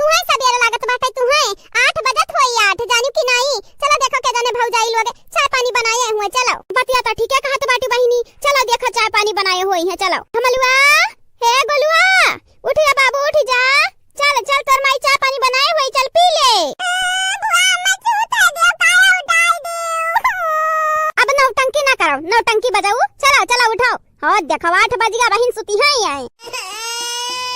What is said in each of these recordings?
तुम्हें सबेरे लागत बाटे तुम्हें 8 बजत होई 8 जानी कि नहीं। चलो देखो के जाने भौजाई लोग चाय पानी बनाए हुए। चलो बतिया तो ठीक है कहत बाटी बहिनी। चलो देखो चाय पानी बनाए हुए हैं। चलो हमलुआ हे गोलुआ उठ जा बाबू उठ जा। चल चल तोर माई चाय पानी बनाए हुए चल पी ले। अब नौटंकी ना करो नौटंकी बजाओ। चलो चलो उठाओ। हो देखो 8 बज गया बहिन सुती है आई।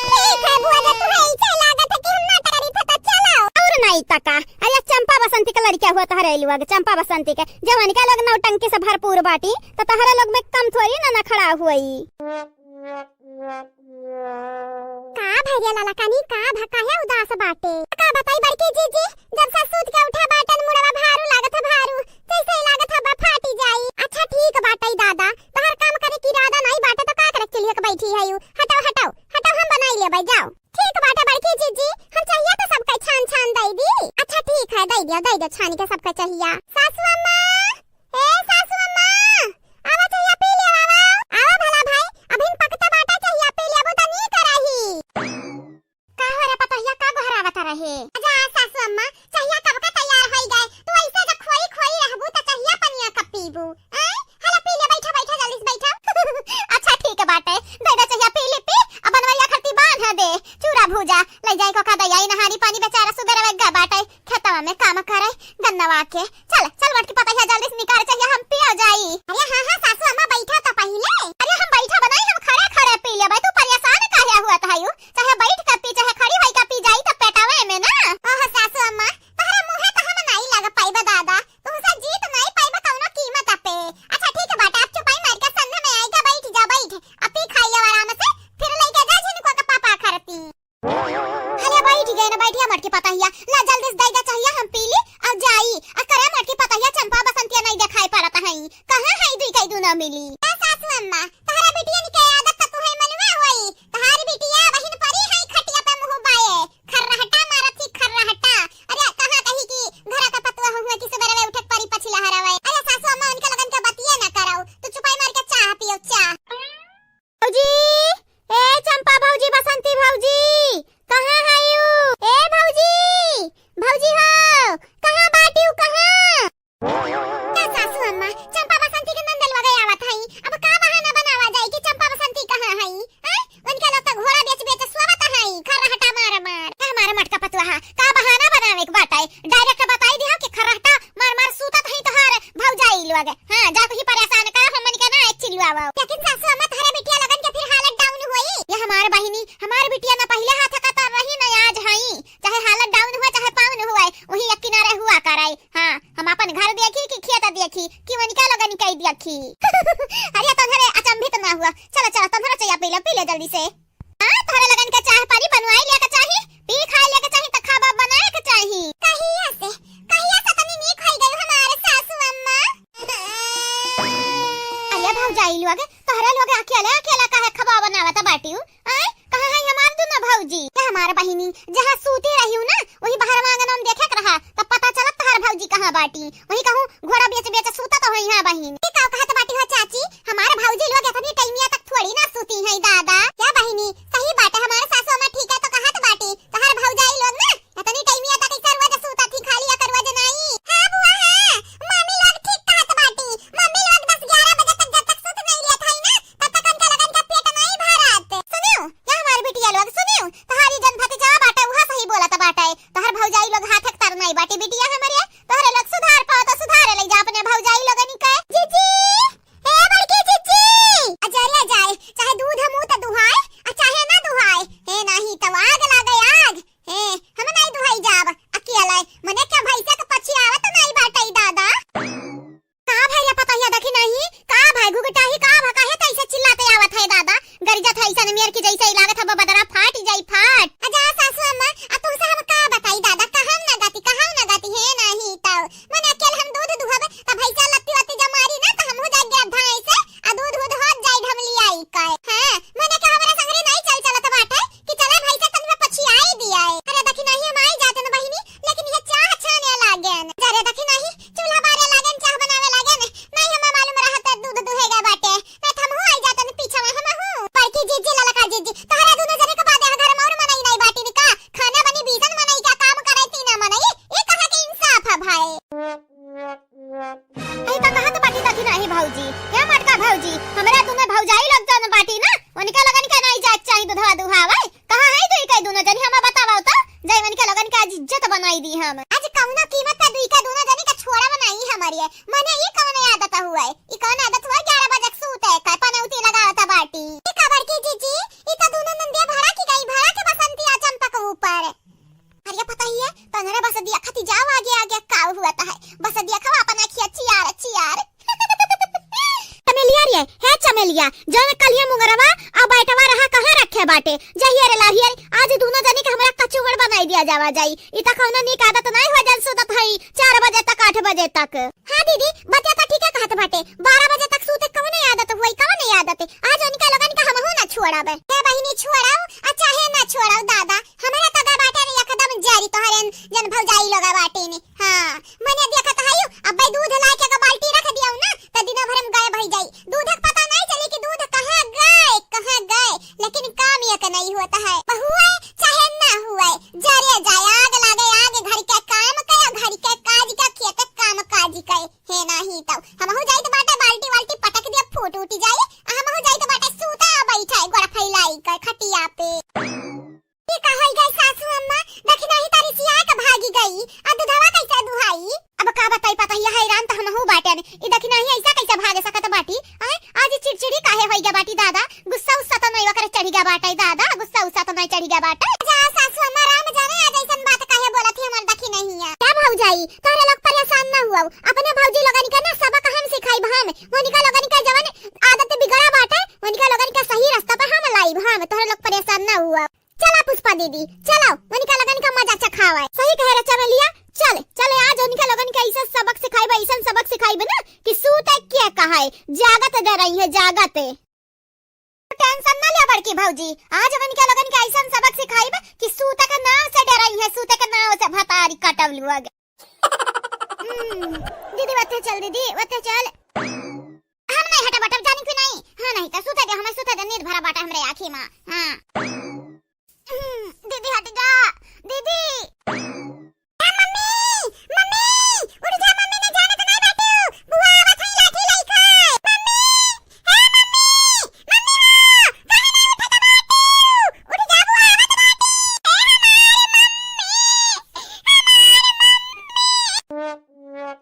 ठीक है बुआ तू है इसे लागत है कि हम नाटक करी था तो चलो। और नहीं तका अरे चंपा बसंती का लड़का हुआ तहरे लुआ चंपा बसंती के जवानी का लोग नौटंकी से भरपूर बाटी तो तहरा लोग में कम थोड़ी ना खड़ा हुई। का भैया लाला कानी का भका है उदास बाटे का बताई बड़की जीजी जब से सूत के उठा बाटन मुड़वा भारू लागत है भारू जैसे ही लागत है बा फाटी जाई। अच्छा ठीक बाटई दादा तहर काम करे की इरादा नहीं बाटे तो का करे चलिए के बैठी है यू। हटाओ हटाओ हटाओ हम बनाई ले भाई जाओ। ठीक बाटे बड़की जीजी हम चाहिए तो सबका छान छान दई दी। अच्छा ठीक है दई दिया छानी के सबका चाहिए। सासू अम्मा ए सासू अम्मा आवा चाहिए पी ले आवा भला भाई अभी पकता बाटा चाहिए पी ले वो तो नहीं करही का हो रे पतहिया का घरावत रहे। आजा सासू अम्मा चाहिए कब का तैयार होई गए तू ऐसे जब खोई खोई रहबू त चाहिए पनिया का पीबू ए हला पी ले बैठा बैठा जल्दी से बैठा। अच्छा ठीक है बाटे दे चाहिए पी ले पी अब बनवैया खरती बांध दे चूरा भूजा ले जाई को का दयाई नहारी पानी बेचारा सुबह वे बाटे खेतवा में काम करे गन्नवा के। चल चल बट की पतहिया जल्दी से निकाल चाहिए हम पी आ जाई। अरे हां हां सासू अम्मा बैठा तो पहले। अरे हम बैठा बनाई हम खड़े खड़े पी ले भाई तू परेशान काहे हुआ थायू चाहे बैठ के पी चाहे खड़ी होई के पी जाई त पेटावे में ना। ओह सासू अम्मा तहरा मुंह त हम नहीं लग पाइबा दादा तू से जीत नहीं पाइबा कौनो कीमत पे। अच्छा ठीक है बाटा आप चुपाई मार के संग में आएगा बैठ जा बैठ अपी खाई ले आराम से फिर लेके जा जिनको का पापा करती। अरे बैठ गए ना बैठिया मटकी पतहिया ला जल्दी से देगा चाहिए हम पी ली और जाई और करे मटकी पतहिया चंपा बसंतिया नहीं दिखाई पड़ता है कहां है दुई कई दूना मिली। सासू अम्मा तहरा बिटिया नि के आदत त तू है मनवा होई तहारी बिटिया बहिन परी है खटिया पे मुंह बाए खर्रहटा मारती खर्रहटा। अरे कहां कही की घर का पतवा हुआ कि सुबह रे उठक परी पछिला हरावे। अरे सासू अम्मा उनके लगन के बतिया ना कराओ तू चुपाई मार के चाह पियो चाह। भौजी ए चंपा भौजी बसंती भौजी कहां है यू ए भौजी भौजी हो कहां बाटी हूं कहां। सासू अम्मा चंपा बसंती के नंदल वगै आवत हई अब का बहाना बनावा जाई कि चंपा बसंती कहां हई हैं उनके लोग तो घोड़ा बेच बेच सोवत हई खरहटा मार मार हमारा मटका पतवा का बहाना बनावे के बाटाई डायरेक्ट बताई दिया कि खरहटा मार मार सूतत हई तोहार भौजाई लोग। हां जा तू ही परेशान कर हमन के ना एक्चुअली आवा। लेकिन सासू अम्मा थारे बिटिया लगन के फिर हालत डाउन हुई ये हमार बहिनी हमार बिटिया ना पहले हाथ का तर रही ना आज हई चाहे हालत डाउन हुआ चाहे पाउन हुआ वही एक किनारे हुआ कराई। हां हम अपन घर देखी कि खेत देखी कि वनिका लगन कई देखी। अरे तोहरे अचंभित ना हुआ चलो चलो तोहरा चाहिए पी ले जल्दी से। हां तोहरे लगन के चाय पानी बनवाई ले के चाही पी खाई ले के चाही त खाबा बनाए के चाही। कहिया से तनी नी खाई गई हमारे सासू अम्मा। अरे भौजाई लोग तोहरा लोग अकेला अकेला काहे खबा बनावत बाटी आए कहां है हमार दुनो भौजी के हमार बहिनी जहां सूती रही हूं ना वही बाहर आंगन में देखे रहा तब पता चलत तोहर भौजी कहां बाटी वही कहूं घोड़ा बेच बेच सूता तो है हां बहिन के का कहत बाटी हो चाची हमार भौजी लोग इतनी टाइमिया तक थोड़ी ना सूती है दादा क्या बहिनी सही बात है हमारे सासू अम्मा ठीक है तो कहत बाटी तोहर भौजाई लोग ना इतनी टाइमिया तक इस रोज सूता थी खाली करवा जे नहीं। हां बुआ हां मम्मी लोग ठीक कहत बाटी मम्मी लोग 10-11 बजे तक जब तक सूत नहीं लेत है ना तब तक उनका लगन का पेट नहीं भरत। सुनियो क्या हमारी बिटिया लोग सुनियो तहारी जन भतीजा बाटा वहां सही बोला था बाटा इज्जत बनाई दी हम। आज कौनो कीमत पे दुई का दोनों जनी का छोड़ा बनाई हमारी है। मने ये कौन आदत हुआ है? ई कौन आदत हुआ 11 बजे सूत है का पनौती लगावता बाटी। ई खबर की जीजी ई तो दोनों नंदिया भाड़ा की गई भाड़ा के बसंती आ चंपा के ऊपर। अरे पता ही है तनरे बस दिया खती जाओ आगे आगे का हुआ है। बस दिया खवा अपना खिया चियार चमेलिया रे है चमेलिया जन कलिया मुंगरवा आ बैठवा रहा कहां रखे बाटे जहिया रे लाहिया आज दोनों जनी के हमरा कचुगड़ बनाई दिया जावा जाई। ई त कौनो नीक आदत नहीं हो जन सुतत हई 4 बजे तक 8 बजे तक। हां दीदी बतिया त ठीक है कहत बाटे 12 बजे तक सूते कौन आदत होई कौन आदत आज उनका लोगन का हमहु ना छोड़ाबे। ए बहिनी छोड़ाओ आ चाहे ना छोड़ाओ दादा हमरा त गा बाटे रे एकदम जारी तोहरे जन भौजाई लगा बाटे ने। हां मने देखत हई अब दूध ला के बाल्टी रख दियाऊ ना त दिन भर में गायब हो जाई। दूध का पता नहीं चले कि दूध कहां गए लेकिन काम ये नहीं होता है। हुआ चाहे ना हुआ जरे जाए आग लागे आगे घर के काम करे घर के काज का खेत काम काज करे है नहीं तो हम हो जाई तो बाटे बाल्टी वाल्टी पटक दिया फूट उठी जाए। हम हो जाई तो बाटे सूता बैठा गोड़ फैलाई कर खटिया पे। ये कहई गई सासू अम्मा देखना ही तारी सिया का भागी गई अब दूधवा कैसे दुहाई। अब का बताई पता ही हैरान तो हम हो बाटे ने ई देखना ही ऐसा कैसे भागे सकत बाटी। आज चिड़चिड़ी काहे होई गा बाटी दादा गुस्सा उस्सा तो नहीं वकर चढ़ी गा बाटा दादा गुस्सा उस्सा तो नहीं चढ़ी गा बाटा। जा सासू अम्मा राम जाने आज ऐसन बात काहे बोलत ही हमर देखी नहीं है। क्या भौजाई तोरे लोग परेशान ना हुआ अपने भौजी लोगन का ना सबक हम सिखाई हम मोनिका लोगन का जवन आदत बिगड़ा बाटे मोनिका लोगन का सही रास्ता पे हम लाई हम तोरे लोग परेशान ना हुआ। चला पुष्पा दीदी चलो मोनिका लोगन का मजा चखावा। सही कह रहा चमेलिया चले आज उनका लोगन का ऐसा सबक सिखाइबे ऐसा सबक सिखाइबे ना कि सूते क्या कहा है जागत दे रही है जागत। टेंशन ना ले बड़की भौजी आज उनका लोगन का ऐसा सबक सिखाइबे कि सूते का नाव से डर रही है सूते का नाव से भतारी कटवलू आगे। दीदी वते चल हम नहीं हटा बटा जानी क्यों नहीं। हां नहीं तो सूते दे हमें सूते दे नींद भरा बाटा हमरे आंखी में। हां दीदी हट जा दीदी। मम्मी उठ जा मम्मी ने जाने तो नहीं बैठू बुआ आवत है लाठी लइका। मम्मी हे मम्मी काहे नहीं उठत बाटू उठ जा बुआ आवत बाटी।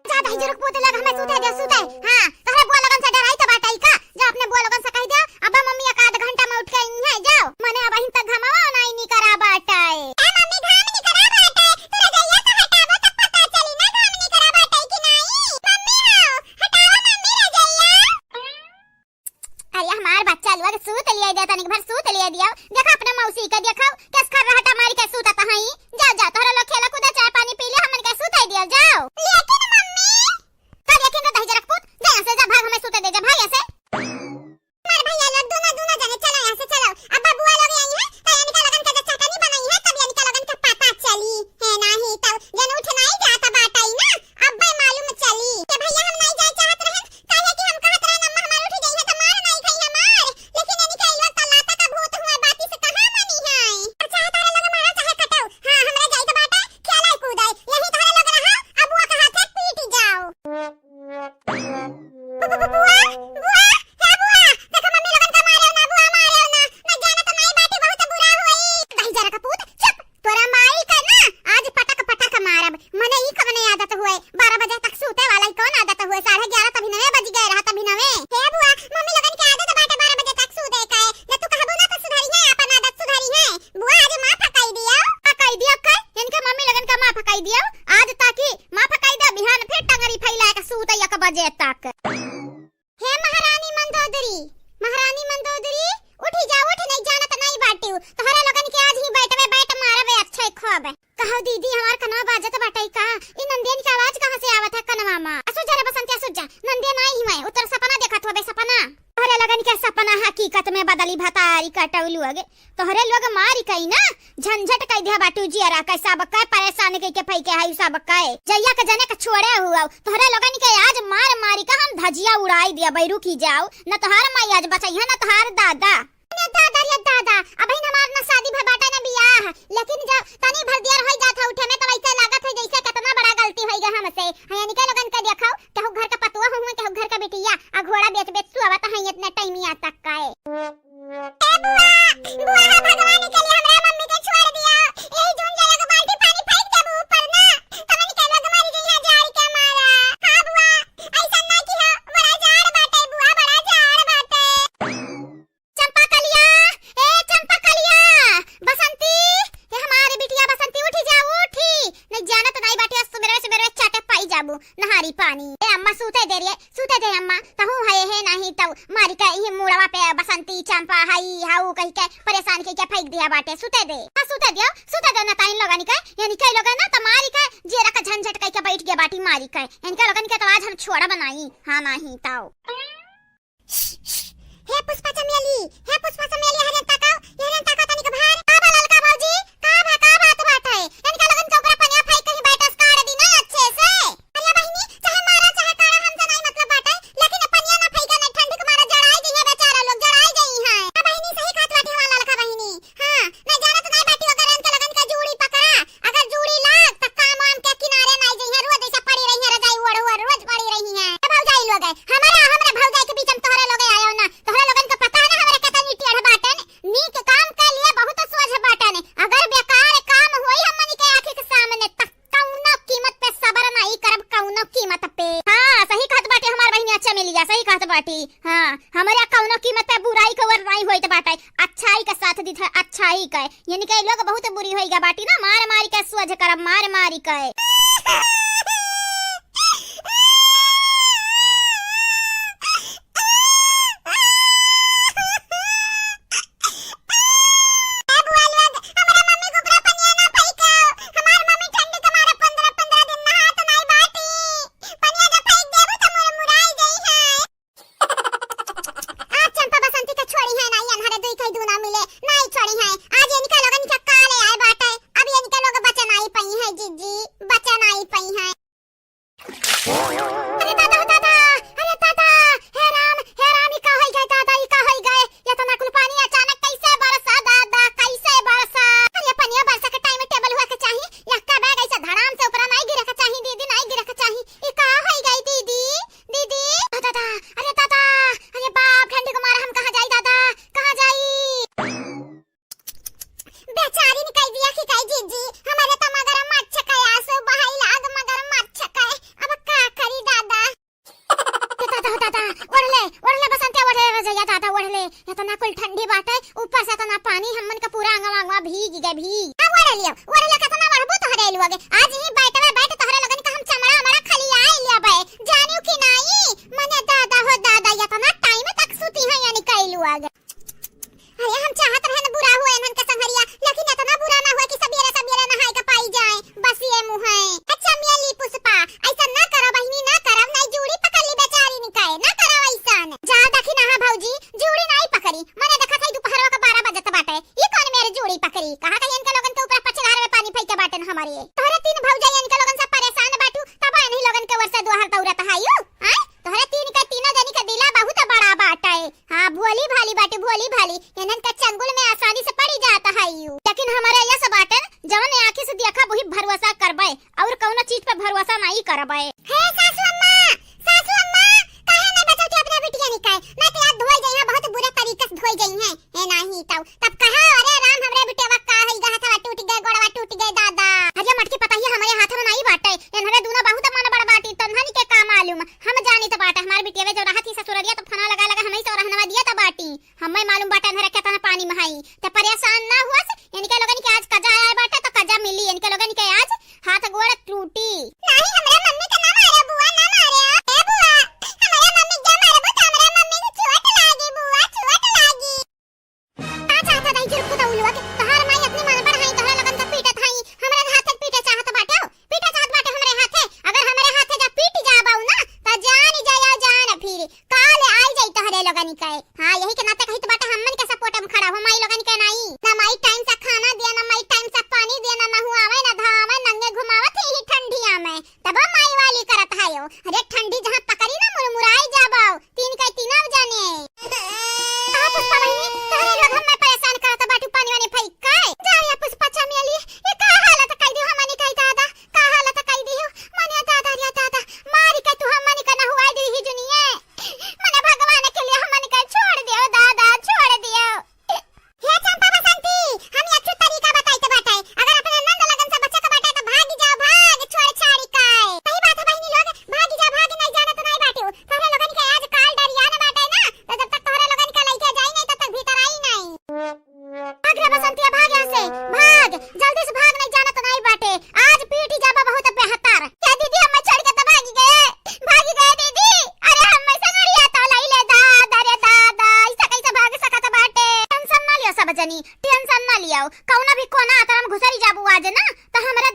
ज्यादा ही जरूरत पोते लग हमें सूते। हां तोहरे बुआ लगन से डराई तो बाटाई का जा अपने बुआ लगन से कह दे अब मम्मी एक आधा घंटा में उठ के आई है जाओ मने अब हिन तक घमावा नहीं करा बाटाए। ए मम्मी घाम नहीं करा बाटाए तोरा जइया तो हटाबो तब पता चली ना घाम नहीं करा बाटाए कि नहीं। मम्मी हो हटाओ मम्मी रे जइया। अरे हमार बच्चा लोग सूत लिया दे तनिक भर सूत लिया दिया देखा अपने मौसी का देखाओ किस खर रहटा मारी के सूता त हई जा तोरा लोग खेला कूदा चाय पानी पी ले हमन के सूताई दिया जाओ। लेकिन मम्मी का देखे ना दही जरक पुत जा से जा भाग हमें सूते दे जा भाग ऐसे। मार भैया लोग दोनों जने चलो यहां से चलो अब बुआ लोग आई है तो यानी का लगन का चटनी बनाई है तब यानी का लगन का पता चली है नहीं तब जन उठ नहीं जाता बाटाई ना अब भाई मालूम चली कि भैया हम नहीं जाए चाहत रहे काहे कि हम कहत रहे अम्मा हमार उठ गई है तो मार नहीं खाई हमार लेकिन यानी का इलो तलाता का भूत हुआ बाती से कहां मनी है। अच्छा तारे लग मारा चाहे कटाओ हां हमरा जाई तो बाटा खेलाई कूदाई यही तारे लग रहा अब बुआ का हाथ पीट जाओ। बुआ बजे तक। हे महारानी मंदोदरी उठी जा उठ नहीं जाना तो नहीं बाटियो तोहरा लोगन के आज ही बैठ मारबे अच्छे खूब। कहो दीदी हमार कनवा बाजत बाटई का ई नंदियन की आवाज कहां से आवत है कनवा में। असु जरा बसंती असु जा नंदियन आई ही मैं उतर सपना देखत होबे सपना तोहरे लोगन के सपना हकीकत में बदली भतारी कटवलू आगे तोहरे लोग मारी कई ना झंझट कई दिया बाटू जियरा कैसा बक्का परेशान कई के फई के हाई सब बक्का जइया के जने के छोड़े हुआ तोहरे लोगन के आज मार मारी का हम धजिया उड़ाई दिया बैरू की जाओ न तोहार माई आज बचाई है न तोहार दादा दादा अब ही हमार ना शादी भर बाटा ना बियाह लेकिन जब तनी भर दिया रह जात उठे में तो वैसे लागत है जैसे कितना बड़ा गलती होई ग हमसे। हया निकल लगन के देखाओ केहू घर का पतुआ हुआ केहू घर का बेटिया आ घोड़ा बेच सुआवत है इतना टाइमिया तक का है। ए बुआ भगवान के लिए हमरा मम्मी के छोड़ दिया यही जून जला के बाल्टी पानी फेंक देबू पानी। ए अम्मा सूते दे रे, सूते दे अम्मा। तहु है नहीं तो मारी का ये मुड़वा पे बसंती चंपा हई हाउ कहि के परेशान के फेंक दिया बाटे। सूते दे, हां सूते दे ना ताइन लोगन के, यानी के लोगन ना त मारी का जेरा का झंझट कहि के बैठ गया बाटी मारी का। इनका लोगन के तो आज हम छोड़ा बनाई। हां नहीं ताऊ। हे पुष्पा चमेली, हे पुष्पा चमेली, हरे तका तनिक भार का बालल का भौजी का बात है। इनका लगन के ऊपर पनिया फेंक कहीं बैठस काट दी ना अच्छे से। अरे बहिनी चाहे मारा चाहे काड़ा हमसे नहीं मतलब बात है, लेकिन पनिया ना फेंका नहीं, ठंडी के मारे जड़ाई दी है बेचारा लोग, जड़ाई गई है। हां बहिनी सही बात बाटी वाला लड़का बहिनी। हां मैं जाना तो नहीं बाटी अगर इनका लगन का जूड़ी पकड़ा, अगर जूड़ी लाग त काम आम के किनारे नहीं जई है, रोज ऐसा पड़ी रही है, रजाई ओढ़ रोज पड़ी रही है। भौजाई लोग है हमरे भौजाई के बीच में तोहरे लोग आयो ना, तोहरे लोगन का पता है हमरे कतनी टेढ़ बाटन, नीक काम के लिए बहुत सोझ बाटन। अगर बेकार काम होई हमनी के आंखी के सामने त कौनो कीमत पे सबर नहीं करब, कौनो कीमत पे। हां सही कहत बाटे हमार बहिनी, अच्छा मिल जा, सही कहत बाटी। हां हमरे कौनो कीमत पे बुराई के वर नहीं होइत बाटे, अच्छाई के साथ दी अच्छाई के, यानी के लोग बहुत बुरी होई गा बाटी ना, मार मारी के सोझ करब, मार मारी के। ठंडी बाटे ऊपर से तना पानी हमन का पूरा अंगवा भीग गए भीग। ओरे लिया कतना मरबो तोहरे लुगे आज ही बैठवे बैठ तोहरे लगन का हम चमड़ा हमारा खली आए लिया बे जानियो कि नहीं मने दादा हो दादा या तना टाइम तक सूती है यानी कैलु आगे। अरे हम चाहत रहे न बुरा हुए इनन के संगरिया, लेकिन इतना बुरा ना हुए कि सबेरे सबेरे नहाए के पाई जाए, बस ये मुंह है। अच्छा मियाली पुष्पा ऐसा ना करो बहिनी, ना करो, नहीं जूड़ी पकड़ ली बेचारी निकाय, ना करो ऐसा। जा देखी ना भौजी जूड़ी नहीं पकड़ी, मैंने देखा था दोपहर का 12 बजे बाटे, ये कौन मेरे जूड़ी पकड़ी, कहां कहीं इनके लोगन के ऊपर पछलार में पानी फेंके बाटन हमारे। तोहरे तीन भौजाई इनके लोगन से परेशान बाटू, तब इन्हीं लोगन के वर्षा दोहर दौरत हायू। हां तोहरे तीन का तीनों जनी का दिला बहुत बड़ा बाटे। हां भोली भाली बाटे, भोली भाली इनन का चंगुल में आसानी से पड़ी जाता हायू, लेकिन हमारे ये सब बाटन जवन आंखें से देखा वही भरोसा करबे और कौनो चीज पे भरोसा नहीं करबे। हे सासू अम्मा काहे नहीं बचाती अपने बिटिया निकाय, मैं तो यार धोई गई है, बहुत बुरे तरीके से धोई गई है। ए नहीं तब कहा अरे राम हमरे बिटिया का है हाथवा टूट गए, गोड़वा टूट गए दादा। अरे मटकी पता ही हमारे हाथ में नहीं बाटे, इन्हरे दोनों बहुत मन बड़ बाटी, तन्हनी के काम मालूम हम जानी तो बाटे। हमारे बिटिया जो रहा थी ससुररिया तो फना लगा हमें तो रहनवा दिया तो बाटी, हमें मालूम बाटे इन्हरे कितना पानी में हाई, तो परेशान ना हुआ इनके लोगन के आज कजा आए बाटे तो कजा मिली, इनके लोगन के आज हाथ गोड़ टूटी। नहीं हमरे मम्मी के ना मारे बुआ, ना मारे ए बुआ, हमारे मम्मी के मारे तो हमारे मम्मी को चोट लागी बुआ, चोट लागी। का चाहता नहीं जुर्कू तो उलवा के तहार माई अपनी मन पर हाई तोहरे लगन का पीटत हाई, हमरे हाथ पीटे चाहत बाटे हो, पीटे चाहत बाटे हमरे हाथे, अगर हमरे हाथे जा पीट जाबाऊ ना त जान जाया जान फिर काल आई जाई तोहरे लगन के। हां यही के नाते कहित बाटे हमन के सपोर्ट में खड़ा हो, माई लगन के नहीं ना, माई टाइम से खाना दिया ना, माई टाइम से पानी दिया ना, हुआवे ना धावे नंगे घुमावत ही ठंडिया में।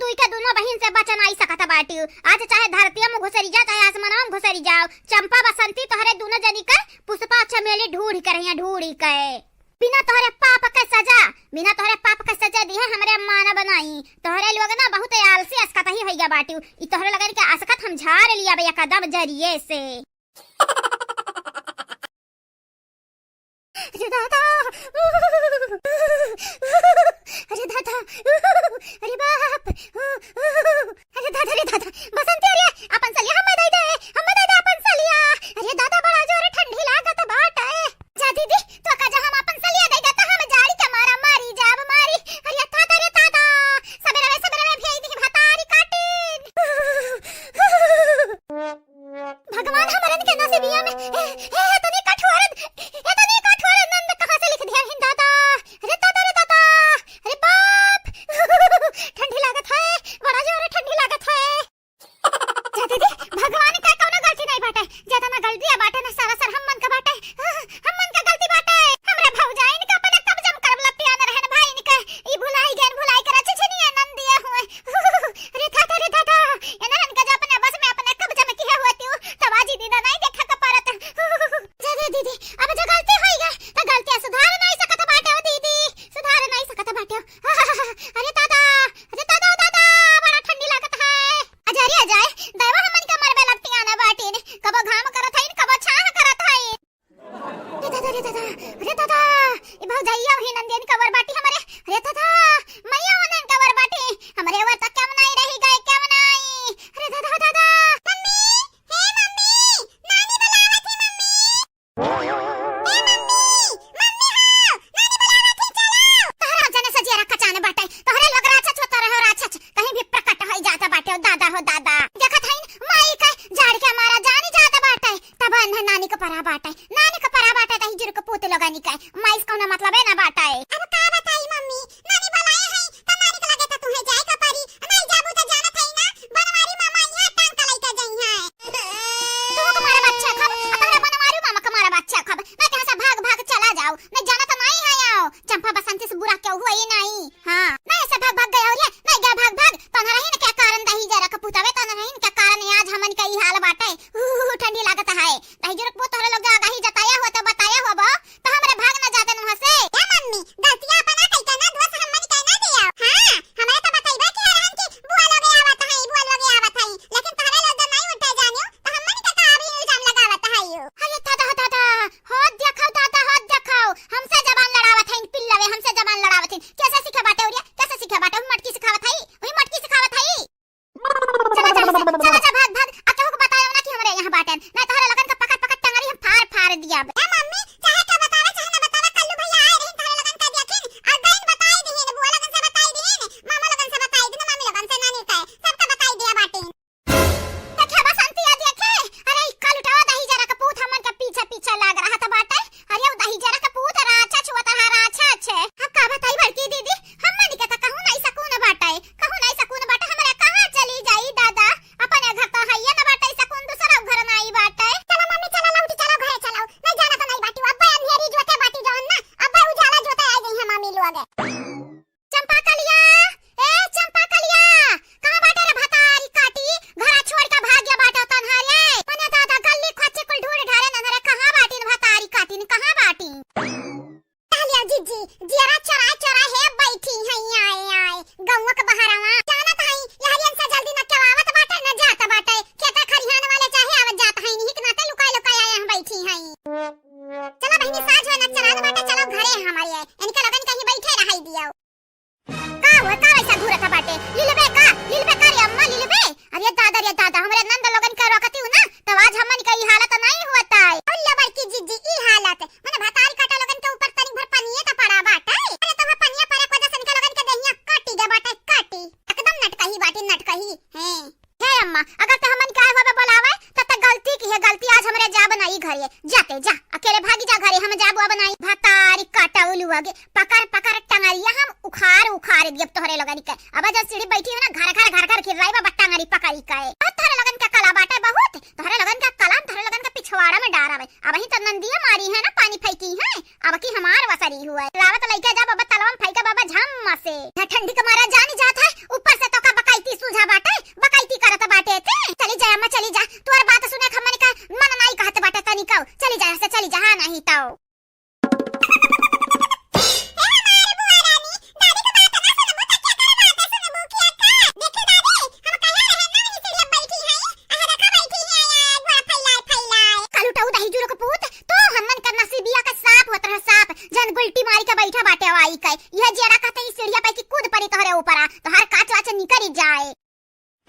तू के दोनों बहन से बचन आई सकत बाटी। आज चाहे धरती में घुसरी जा चाहे आसमान में घुसरी जाओ, चंपा बसंती तोहरे दोनों जनी के पुष्पा चमेली ढूंढ कर यहाँ ढूंढी के बिना तोहरे पाप के सजा दी है हमरे अम्मा ना बनाई। तोहरे लोग ना बहुत आलसी असकत ही होइगा बाटी। ई तोहरे लगन के असकत हम झाड़ लिया बे कदम जरिए से। अरे दादा अरे दादा अरे बाप अरे दादा बसंती अरे अपन सलिया हम दे अपन सलिया। अरे दादा बड़ा जोर ठंडी लागत बाटे। जा दीदी तो का जा हम अपन सलिया दे देता हम जाड़ी के मारा मारी जाब मारी। अरे दादा सबेरे भेज दी भतारी काटिन। भगवान हमरन के नसीबिया में तनी कठोर नंद कहां से लिख दिया है दादा। अरे दादा अरे बाप ठंडी लागत है बड़ा जोर ठंडी लागत है। जा दीदी भगवान का कोनो गलती नहीं बाटे। ज्यादा ना गलती बाटे ना सारा सर हमन का बाटे। हमन का गलती बाटे। हमरे भौजाइन का अपन कब्जम करब लपिया न रहन भाई नि के ई भुलाई कर छछनिया नंद दिए हुए। अरे दादा एनहन का जो अपने बस में अपने कब्जा में किया हुआ तू तवाजी दीदा नहीं देखा का परत। जा दीदी अब जो गलती होइगा त गलती सुधार नहीं सकत बाटे ओ दीदी सुधार नहीं सकत बाटे। अरे दादा बड़ा ठंडी लागत है। अजरिया जाए दैवा हमन के मरबे लगतिया ना बाटी ने कबो घाम करत है कबो छाह करत है। अरे दादा ई भौजाइया ही नंदियन कवर बाटी हमरे। अरे दादा मैया वनन कवर बाटी हमरे वर तक केम नहीं रही गए केम नहीं। अरे दादा मम्मी हे मम्मी नानी बुलावत है मम्मी। हे मम्मी हो नानी बुलावत है चलो। तहरा जने सजिया रखा चाने बाटे तोहरे लोग राछछ होता रहो राछछ कहीं भी प्रकट होई जाता बाटे ओ दादा देखत हईन माई के झाड़ के हमारा जानी जाता बाटे तब नानी को परा बाटे तही जुर को पूत लगानी का माइस कोनो मतलब है ना बाटे। अब का बताई मम्मी नानी बुलाए है त नानी के लगे त तुम्हें जाए का परी नहीं जाबू त जानत है ना बनवारी मामा यहां टांग का लइका जई है। तू तुम्हारा बच्चा खब अपने बनवारी मामा का मारा बच्चा खब मैं कहां से भाग चला जाओ नहीं जानत नहीं है आओ चंपा बसंती से बुरा क्यों हुआ ही नहीं। हां नहीं ऐसे भाग गया और ये नहीं गया भाग तो ना रही ना क्या कारण दही जरा का पुतावे तो ना रही क्या कारण आज हमन का ई हाल बाटे। ठंडी लागत है दही जरा पुत तोरे लोग आगाही जताया हो तो बताया हो बा तो हमरे भाग ना जाते न हसे। ए मम्मी गलतियां अपना कई करना दोस्त हमन कई ना दिया। हां हमें तो बताइबा कि हरहन की बुआ लोग आवत है लेकिन तोरे लोग नहीं उठे जानियो तो हमन का भी इल्जाम लगावत है यो। अरे दादा हाथ दिखाओ हमसे जबान लड़ावत है पिल्लवे हमसे जबान लड़ावत है कैसे सीखे बाटे और कैसे सीखे बाटे मटकी सिखावत है वही मटकी सिखावत है। चला भाग अकेहू को बतायो ना कि हमरे यहां बाटन ना तोहरे लगन का पकड़ टंगरी हम फाड़ दिया। ए मम्मी चाहे क्या बतावे चाहे ना बतावे कल्लू भैया आए रही तोहरे लगन का देखिन और बहन बताई दीन बुआ लगन से बताई दीन मामा लगन से बताई दीन मम्मी लगन से नानी का सबका बताई दिया बाटे। देखे बसंती आ देखे अरे कल उठावा दही जरा का पूत हमन का पीछे लाग रहा था बाटे। अरे दही जरा का पूत राछा छुआता है अब का बताई बड़की दीदी हमन के त कहू नहीं सकून बाटे हमरा कहां चली जाई दादा अपने घर तो है ना बाटे सकून दूसरा घर नहीं बाटे। चलो मम्मी चलो लौटी चलो घरे चलो नहीं जाना तो नहीं बाटी अब अंधेरी जोते बाटी जौन ना अब उजाला जोते आ गई है मम्मी लोग। चंपा कलिया कहां बाटे रे भतारी काटी घर छोड़ के भाग गया बाटे तन्हारे मने दादा गल्ली खोचे कुल ढूंढ ढारे नरे कहां बाटी भतारी काटी कहां बाटी। तालिया जीजी जरा चरा है बैठी है आए गौवा के बहारवा जानत है यारियन से जल्दी न केवावत बाटे न जात बाटे खेत खरिहान वाले चाहे आवत जात है नहीं नाते लुकाई आए हम बैठी है। चलो बहनी साज हो न चरान बाटे चलो घरे हमारे इनके लगन कहीं बैठे रही दियो। का वैसा घूरत बाटे लीलबे का रे अम्मा लीलबे। अरे दादा हमरे नंद लोगन के रोकती हूं ना तो आज हमन का ई हालत नहीं होता है। अल्लाह बड़की जीजी ई हालत माने भतारी काटा लोगन के ऊपर तनी भर पनिए त पड़ा बाटे। अरे तो पनिए परे को जसन के लोगन के दहिया काटी जा बाटे काटी एकदम नटकही हैं। हे अम्मा अगर तो हमन का होबे बोलावे त गलती की है गलती आज हमरे जा बनाई घरे जाते जा अकेले भागी जा घरे हम जाबुआ बनाई भतारी काटा उलू आगे पकड़ टंगरिया हम उखाड़ दिए तोहरे लगन के। अब जब सीढ़ी बैठी हो ना घर खिरराई बा टंगरी पकड़ी के और तोहरे लगन का कला बाटे बहुत तोहरे लगन का कलाम तोहरे लगन का पिछवाड़ा में डारावे। अब ही तो नंदिया मारी है ना पानी फेंकी है अब की हमार वसरी हुआ रावत लइका जा बाबा तलवा में फेंका बाबा झम से ठंडी के मारा जानी जाता है ऊपर से तो का बकाई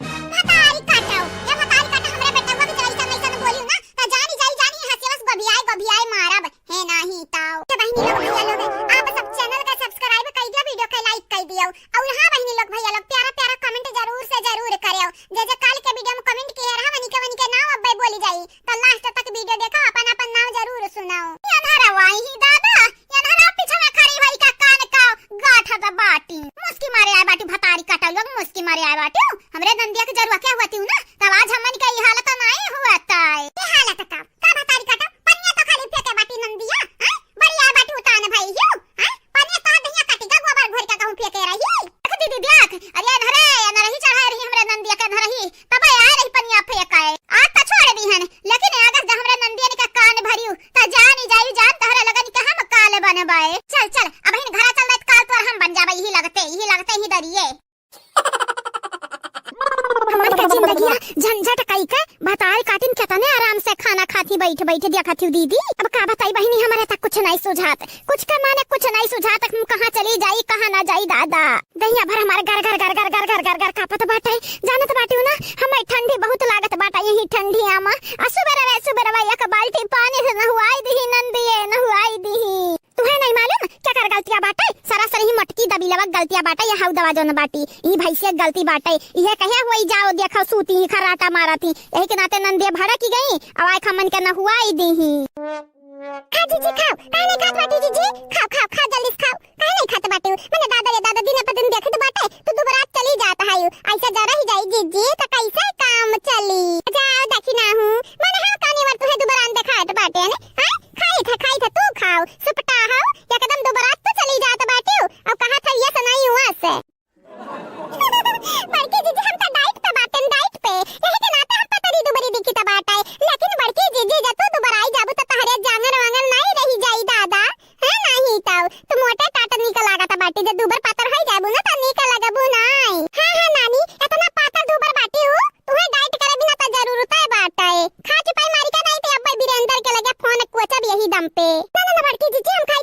भतारी काटाओ ये भतारी काटा हमरे बेटवा के जइसा नइसा बोलियो ना त जानी हसेवस गभियाए मारब है नाही ताऊ। तो बहनी लोग भैया लोग आप सब चैनल का सब्सक्राइब कर दियो, वीडियो का लाइक कर दियो और हां बहनी लोग भैया लोग प्यारा प्यारा कमेंट जरूर से जरूर करियो। जे काल के वीडियो में कमेंट किए रहा वनी के नाम अब बोली जाई तो लास्ट तक वीडियो देखो अपन अपन नाम जरूर सुनाओ। यानारा वाही दादा यानारा पीछे में खड़ी भाई का कान का गाठा द बाटी मुस्की मारे आए बाटी भतारी काटा लोग मुस्की मारे आए बाटी हमरे नंदिया के जरूर क्या हुआ थी ना तब आज हमन का ये हालत नहीं हुआ ताई ये हालत का भतारी काटा पनिया तो खाली फेंके बाटी नंदिया हैं बढ़िया बाटी उतान भाई यो हैं पनिया तो दहिया काटी का गोबर भर का कहूं फेंके रही देख दीदी देख अरे नरही चढ़ा रही हमरे नंदिया के नरही तब आए रही पनिया फेंकाए आज तो छोड़ दी हन लेकिन अगर हमरे नंदिया का कान भरियो त जानी जाई जान तहरा लगन के हम काल बनबाए चल चल अब हिन घरा चल काल तो हम बन जाबे यही लगते ही डरिए हमन का जिंदगिया झंझट कई के भतारी काटिन केतने आराम से खाना खाती बैठ देखा थी दीदी। अब का बताई बहनी हमारे तक कुछ नहीं सुझात कुछ का माने कुछ नहीं सुझात हम कहां चली जाई कहां ना जाई दादा दहिया भर हमारे घर कापत बाटे जानत बाटे ना हमें ठंडी बहुत लागत बाटा यही ठंडी आमा सुबह एक बाल्टी पानी से नहुआई दी नहुआई दी तुम्हें नहीं मालूम क्या कर गलतियां बाटे सरासर ही मटकी दबी लवक गलतियां बाटे या हाउ दवा जोन बाटी ई भैंसिया गलती बाटे ये कहे हुई जाओ देखो सूती ही खराटा मारती यही के नाते नंदिया भड़क गई अवाय खमन के नहुआई दी खा जीजी खाओ काहे नहीं खात बाटी जीजी खा जल्दी खाओ काहे नहीं खात बाटी मैंने दादा दिन पर दिन देखत बाटे तो दोबारा चली जाता है ऐसा जरा ही जाई जीजी तो कैसे काम चली जाओ देखी ना हूं मैंने हां काने वर तुहे दोबारा देखात बाटे ने हां खाई था तू खाओ सुपटा हो या कदम दोबारा तो चली जात बाटी अब कहा था ये सुनाई हुआ से बड़की जीजी हम तो डाइट पे बाटन डाइट पे यही के नाते हम पतरी दुबरी दिखी त बाटे लेकिन बड़की जीजी जब तू दोबारा आई जाबू तो तहरे जांगर वांगर नहीं रही जाई दादा है नहीं ताऊ तू मोटे टाटा निकल लागत बाटी जे दुबर पातर होई जाबू ना त निकल लागबू नहीं हां नानी इतना पातर दुबर बाटी हो तुम्हें डाइट करे बिना त जरूरत है बाटे खा चुपाई मारी का नहीं ते अब वीरेंद्र के लगे फोन कोचब यही दम पे ना बड़की जीजी हम खाई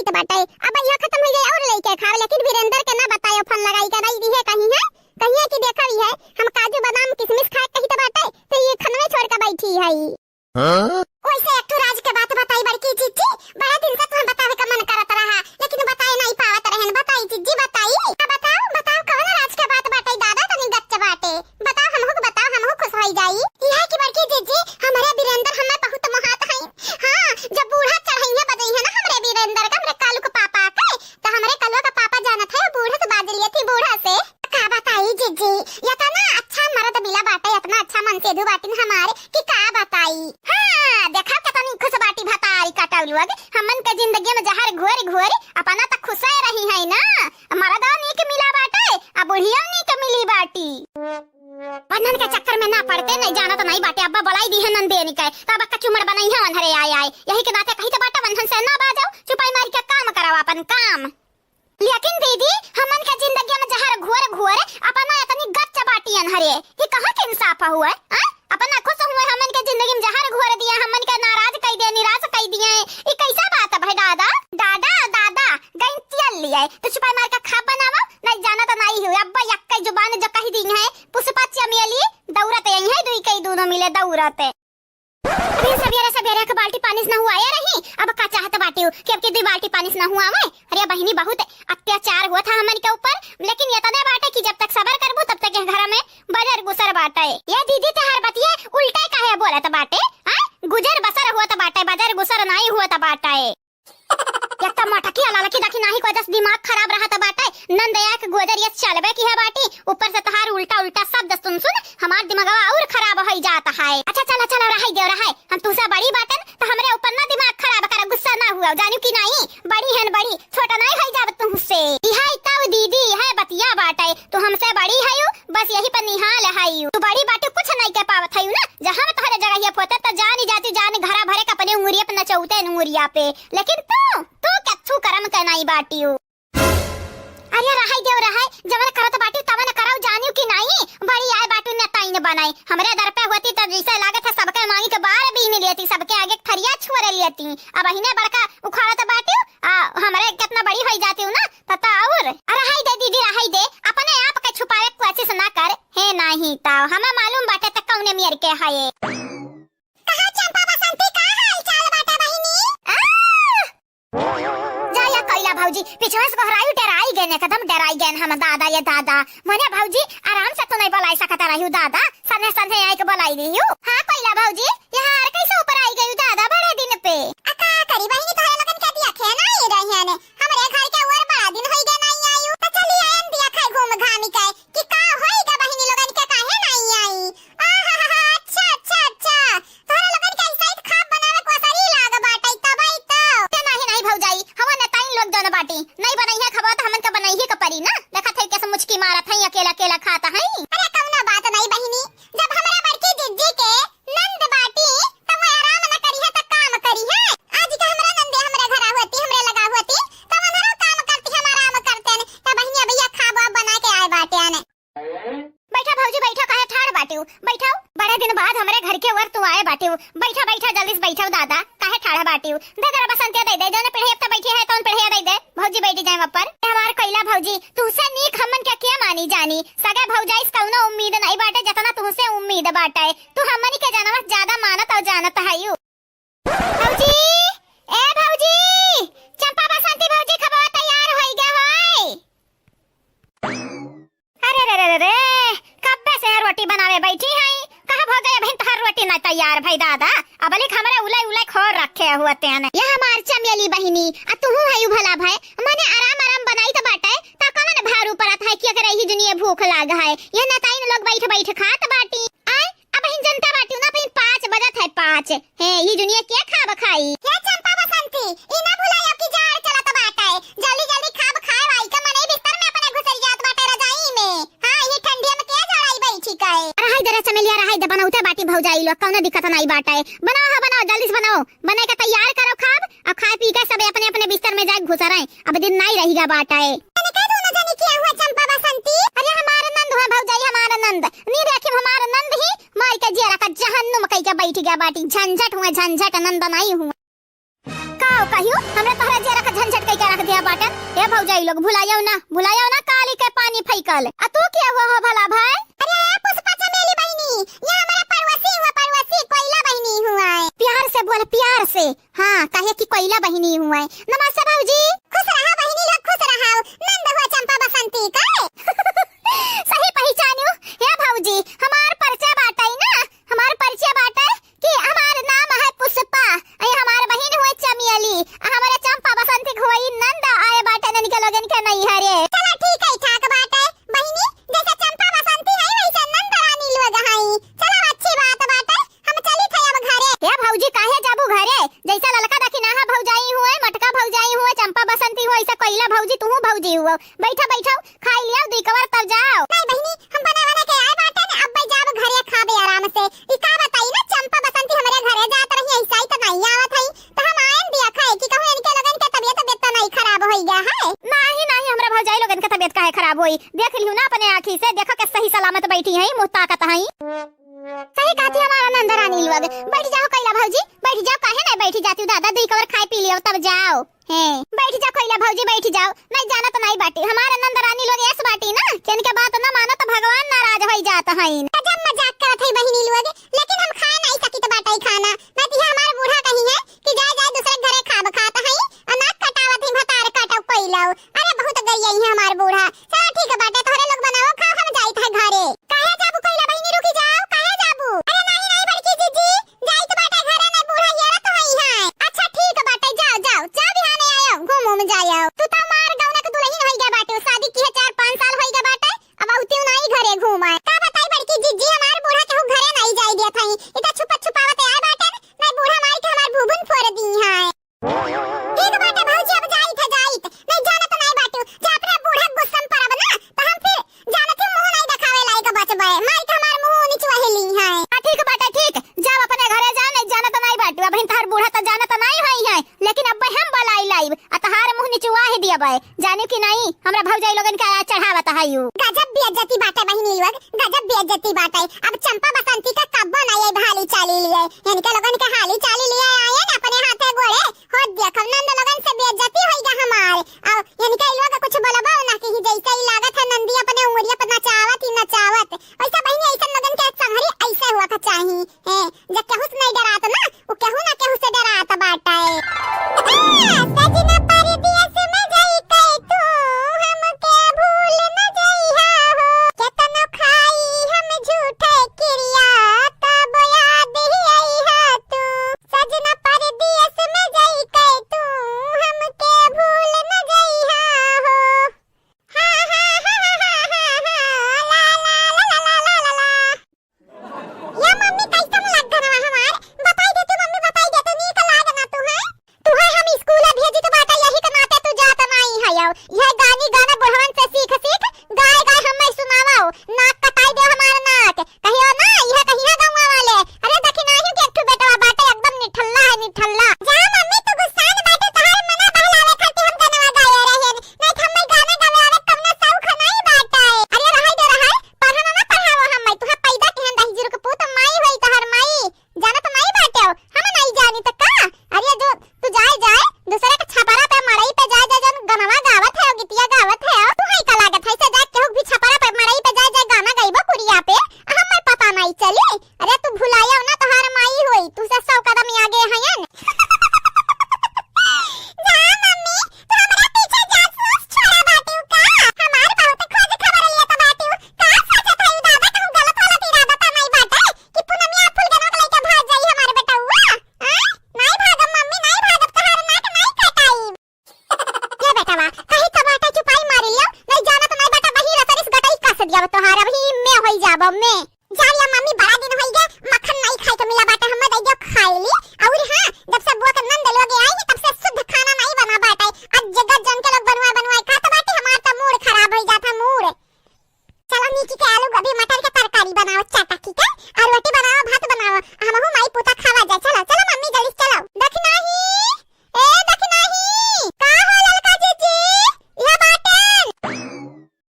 त बाटे अब यह खत्म हो गई और लेके खा लेकिन वीरेंद्र के ना बतायो फोन लगाई का नहीं है कहीं है कि देखा भी है हम काजू बादाम किशमिश खाए कहीं तो बाटे तो ये खनवे छोड़ के बैठी है ओइसे एक तो राज के बात बताई बड़की जीजी बड़ा दिन से तुम्हें बतावे का मन करत रहा लेकिन बताए नहीं पावत रहन बताई जीजी बताई बताओ कौन राज के बात बाटे दादा तनी गच्च बाटे बताओ हमहु खुश होई जाई यह कि बड़की जीजी हमारे वीरेंद्र हमें बहुत मोहात है हां जब बूढ़ा चढ़ाई है बदई है ना हमरे वीरेंद्र का हमरे कालू का पापा के तो हमरे कलवा का पापा जानत है बूढ़ा से बाज लिया थी बूढ़ा से का बताई जीजी या तो ना अच्छा मर्द मिला बाटे इतना अच्छा मन से दु बाटिन हमारे कि का बताई हां देखा कितनी खुश बाटी भतारी काटल लोग हमन के जिंदगी में जहर घोर अपना तक खुश रही है ना हमारा दाव नी के मिला बाटे अब बुढ़िया नी के मिली बाटी वनन के चक्कर में ना पड़ते नहीं जाना तो नहीं बाटे अब्बा बुलाई दी है नंदेनी के तब कचुमड़ बनाई है वनहरे आए यही के नाते कहीं तो बाटा वनहन से ना बाजाओ चुपाई मारी के काम कराओ अपन काम लेकिन दीदी हमन के जिंदगी में जहर घोर अपना इतनी गच्च बाटी अनहरे ये कहां के इंसाफ हुआ है अपना खुश हुए हमन के जिंदगी में जहर घोर दिया हमन के नाराज कई दिया निराश कई दिए ये कैसा बात है भाई दादा गई लिए तो छुपाई मार का खा बनावा नहीं जाना तो नहीं हुआ अब्बा यक्का जुबान जो कही दी है पुष्पा चमेली दौरत यही है दुई कई दोनों मिले दौरत अरे सवेरे के बाल्टी पानी से ना हुआ रही अब का चाहत बाटी कि अब के दो बाल्टी पानी से ना हुआ मैं अरे बहिनी बहुत अत्याचार हुआ था हमन के ऊपर लेकिन ये तने बाटे कि जब तक सबर करबो तब तक घर में बजर गुसर बाटे ये दीदी तहार बतिए उल्टा काहे बोलत बाटे हां गुजर बसर हुआ त बाटे बजर गुसर नहीं हुआ त बाटे एक तो मटकी अलाला की देखी नहीं कोई दस दिमाग खराब रहा था बाटे नंदया के गोदर ये चलबे की है बाटी ऊपर से तहार उल्टा शब्द सुन हमार दिमागवा और खराब हो जाता है अच्छा चला रही हम तुसा बड़ी बाटन तो हमरे ऊपर ना दिमाग खराब कर गुस्सा ना हुआ जानू की नहीं बड़ी छोटा नहीं है जाब तुमसे हाय तब दीदी है बतिया बाटे तो हमसे बड़ी है बस यही पर निहाल है तू बड़ी बाटे कुछ नहीं कह पावत है ना जहां तोहरे जगह ये पोते तो जान घरा भरे के अपने उंगलिया पे नचौते उंगलिया पे लेकिन तू कछु करम के नहीं बाटी अरे रहाई जवन करत बाटी तवन कराओ जानियो कि नहीं बड़ी आए बाटू ने ताई ने बनाई हमरे दर पे होती तो जैसे लागत है सबके मांगी के बार भी नहीं लेती सबके आगे थरिया छोड़ लेती अब हिने बड़का उखाड़त बाटी हमरे कितना बड़ी हो जाती हूं ना तता और रहाई दे दीदी रहाई दे अपने आप के छुपाए कोशिश ना कर है ना नहीं ता हमें मालूम बाटे त कौने मियर के है कहा चंपा बसंती का हाल चाल बाटे बहिनी जाया कैला भौजी पिछवा से बहराई डराई गए एकदम डराई गए हम दादा ये दादा मने भौजी आराम से तो नहीं बोलाई सकता रही दादा सने सने आई के बोलाई रही हूं हां कैला भौजी यहां आर कैसे ऊपर आई गई दादा बड़े दिन पे अका करी बहिनी तोरे लोगन के दिया खे ना ये रही ने हमरे घर के और बड़ा दिन होई गए नहीं आयु त चली आयन दिया खाए घूम घामी के कि का होईगा बहिनी लोगन के काहे नहीं आई आहा अच्छा अच्छा अच्छा तोरे लोगन के ऐसा खाब बनावे को सरी लाग बाटई तबई तो नहीं भौजाई हम ने ताइन लोग दोनों बाटी नहीं बनाई है खबर तो हमन के बनाई ही के परी ना देखा थे कैसे मुचकी मारत है अकेला अकेला खाता है अरे कौनो बात नहीं बहिनी जब हमरा बड़की जिज्जी के नंद बाटी त वो आराम न करी है त काम करी है आज के हमरा नंदे हमरे घर होती हमरे लगा होती त वनरो काम करती हम आराम करते न त बहिनिया भैया खाबा बना के आए बाटे ने बैठा भौजी बैठा काहे ठाड़ बाटियो बैठाओ बड़े दिन बाद हमरे घर के वर तू आए बाटियो बैठा बैठा जल्दी से बैठाओ दादा काहे ठाड़ा बाटियो दे जरा बसंतिया दे दे जने पढ़े त बैठी है तौन पढ़े दे दे भौजी बैठी जाए ऊपर हमार कैला भौजी तुसे नीक हमन क्या मानी जानी सगे भौजाई से कौनो उम्मीद नहीं बाटे जितना तुसे उम्मीद बाटे तू हमनी के जानवर ज्यादा मानत और जानत हयू भौजी ए भौजी चंपा बसंती भौजी खबर तैयार होई गे होय अरे रे रे रे कब्बे से रोटी बनावे बैठी है कहा भौ गए बहन तोहर रोटी ना तैयार भाई दादा अब लिख हमरे उले उले खोर रखे हुए तेन ये हमार चमेली बहिनी आ तू हयू भला भाई मने आराम आराम बनाई त बाटे त कमन भारू परत है कि अगर ही दुनिया भूख लाग है ये ना ताइन लोग बैठ बैठ खात बाटी आय अब बहन जनता बाटी ना बहन 5 बजत है 5 हे ये दुनिया के खाब खाई हे चंपा बसंती ई ना भुलायो कि जार चलत बाटे जल्दी जल्दी खाब खाए आई के मने बिस्तर में अपने घुसर जात बाटे रजाई में हां ये ठंडी में के जड़ाई बैठी काए अरे हाय दरा चमेलिया रहाय द बनाउते बाटी भौजाई लोग कौनो दिक्कत नहीं बाटे बनाओ बनाओ जल्दी से बनाओ बना के तैयार करो खाब अब खा पी के सब अपने अपने बिस्तर में जाके घुस रहे अब दिन नहीं रहेगा बाटे तने कह दो ना जाने क्या हुआ चंपा बसंती अरे हमारा नंद हुआ भौजाई हमारा नंद नी देखे हमारा नंद ही मार के जिया का जहन्नुम कह के बैठ गया बाटी झंझट हुआ झंझट नंद नहीं हुआ काओ कहियो हमरे तोहरा जिया का झंझट कह के रख दिया बाटन ए भौजाई लोग भुलायो ना काली के पानी फेंकल आ तू क्या हुआ हो भला भाई अरे पुष्पा चमेली बहिनी ये हमारा परवसी कोयला बहिनी हुआ है प्यार से बोल प्यार से हां काहे की कोयला बहिनी हुआ है नमस्ते भौजी खुश रहा बहिनी लोग खुश रहा नंद हुआ चंपा बसंती का सही पहचानियो हे भौजी हमार परिचय बाटाई ना हमार परिचय बाटाई कि हमार नाम है पुष्पा ए हमार बहिन हुए चमेली हमारे चंपा बसंती हुई नंद आए बाटे न निकलोगन के नहीं हरे चला ठीक है ठाक बात है बहिनी जैसे चंपा बसंती है वैसे नंद रानी लोग हैं चला अच्छी बात है हम चली थे अब घरे हे भौजी काहे जाबू घरे जैसा ललका दखी ना भौजाई हुए मटका भौजाई हुए चंपा बसंती हुए ऐसा कोइला भौजी तू भौजी हुआ बैठा बैठा खाई लिया दी कवर तब जाओ नहीं बहिनी हम बना के आए बाटे ना अब भाई जाब घरे खाबे आराम से ई का बताई ना चंपा बसंती हमारे घरे जात रही ऐसा ही तो नहीं आवत है तो हम आएन दिया खाए कि कहूं इनके लगन के तबीयत तो नहीं खराब होई गया है नहीं हमरा भौजाई लोगन के तबीयत काहे खराब होई देख लियो ना अपने आंखी से देखो के सही सलामत बैठी है मुंह ताकत है सही कहती हमारा नंद रानी लोग बैठ जाओ कैला भौजी बैठ जाओ काहे नहीं बैठी जाती दादा दी कवर खाए पी लियो तब जाओ हैं बैठ जाओ कैला भौजी बैठ जाओ नहीं जाना तो नहीं बाटी हमारा नंद रानी लोग ऐस बाटी ना किन के बात ना मानो तो भगवान नाराज हो जाता है जब मजाक करत है बहिनी लोग लेकिन हम खा नहीं सकी तो बाटा ही खाना मैं तो हमारा बूढ़ा कही है कि जाए दूसरे घरे खाब खाता है अनाज कटावत है भतार काटो कोइलाओ अरे बहुत गई है हमार बूढ़ा चल ठीक है बाटे तोरे लोग बनाओ खाओ हम जाई था घरे काहे जाबू कोइला बहिनी रुकी जाओ काहे जाबू अरे नहीं बड़की जीजी जाई तो बाटे घरे नहीं बूढ़ा यार तो है अच्छा ठीक है बाटे जाओ बिहाने आयो घूम जाओ तू तो मार गांव के दुल्हन होई गया बाटे शादी की है 4-5 साल होई गया बाटे अब आउती नहीं घरे घूमाए का बताई बड़की जीजी हमार बूढ़ा के घरे नहीं जाई दिया था इतना छुपावत आए बाटे नहीं बूढ़ा मार के हमार भूबन फोड़ दी है ठीक बाटे भौजी अब जाई नहीं जाना तो नहीं बाटू जा अपने बूढ़ा गुस्सा में परब ना तो हम फिर जाना थे मुंह नहीं दिखावे लायक बचबे मार के हमार मुंह नीचवा हेली है ठीक बाटे ठीक जाओ अपने घरे जा नहीं जाना तो नहीं बाटू अब तार बूढ़ा तो जाना तो नहीं होई है लेकिन अब हम बलाई लाइव अतहार मुंह नीचवा ही दिया बे जाने की नहीं हमरा भौजाई लोगन के चढ़ावत हयू गजब बेइज्जती बाटे बहिनी लोग गजब बेइज्जती बाटे अब चंपा बसंती का कब नहीं है भाली चाली लिए यानी के लोगन के हाली चाली लिए आए ना अपने हाथे गोड़े हो देखो नंद लोगन से बेइज्जती होईगा हमार और यानी के लोग कुछ बोलबा ना कि जैसे ही लागत है नंदी अपने उंगलियां पर नचावत वैसा बहिनी चली। अरे तू भुलाया ना तोहार माई होई, तू से 100 कदम आगे हयन। जा मम्मी, तू हमरा पीछे जासूस छोड़ा बाटू का? हमार बहुत खोज खबर लिया त बाटू का सोचत हई दादा कहूं गलत इरादा त नहीं बाटे कि पूनमिया फूल गनो के लेके भाग जाई हमार बेटौआ। नहीं भागम मम्मी, नहीं भागब, तोहार नाक नहीं कटाई। ये बेटवा कहीं तो बाटा चुपाई मार लियो, नहीं जाना तो नहीं बेटा बही रतरिस गटई कस दिया तोहार अभी में होई जाब में। जानिया मम्मी बड़ा दिन होई गे मक्खन नहीं खाई तो मिला बाटा हम दई जो खाईली। और हां जब से बुआ के नंद लोगे आई है तब से शुद्ध खाना नहीं बना बाटा। आज जगह जन के लोग बनवाए खा तो बाटे हमार तो मूड खराब हो जाता मूड। चलो नीची के आलू गोभी मटर के तरकारी बनाओ चटकी के, और रोटी बनाओ भात बनाओ, हमहु माई पुता खावा जाए। चलो चलो मम्मी जल्दी चलो। दखनाही ए दखनाही का हो ललका जीजी या बाटन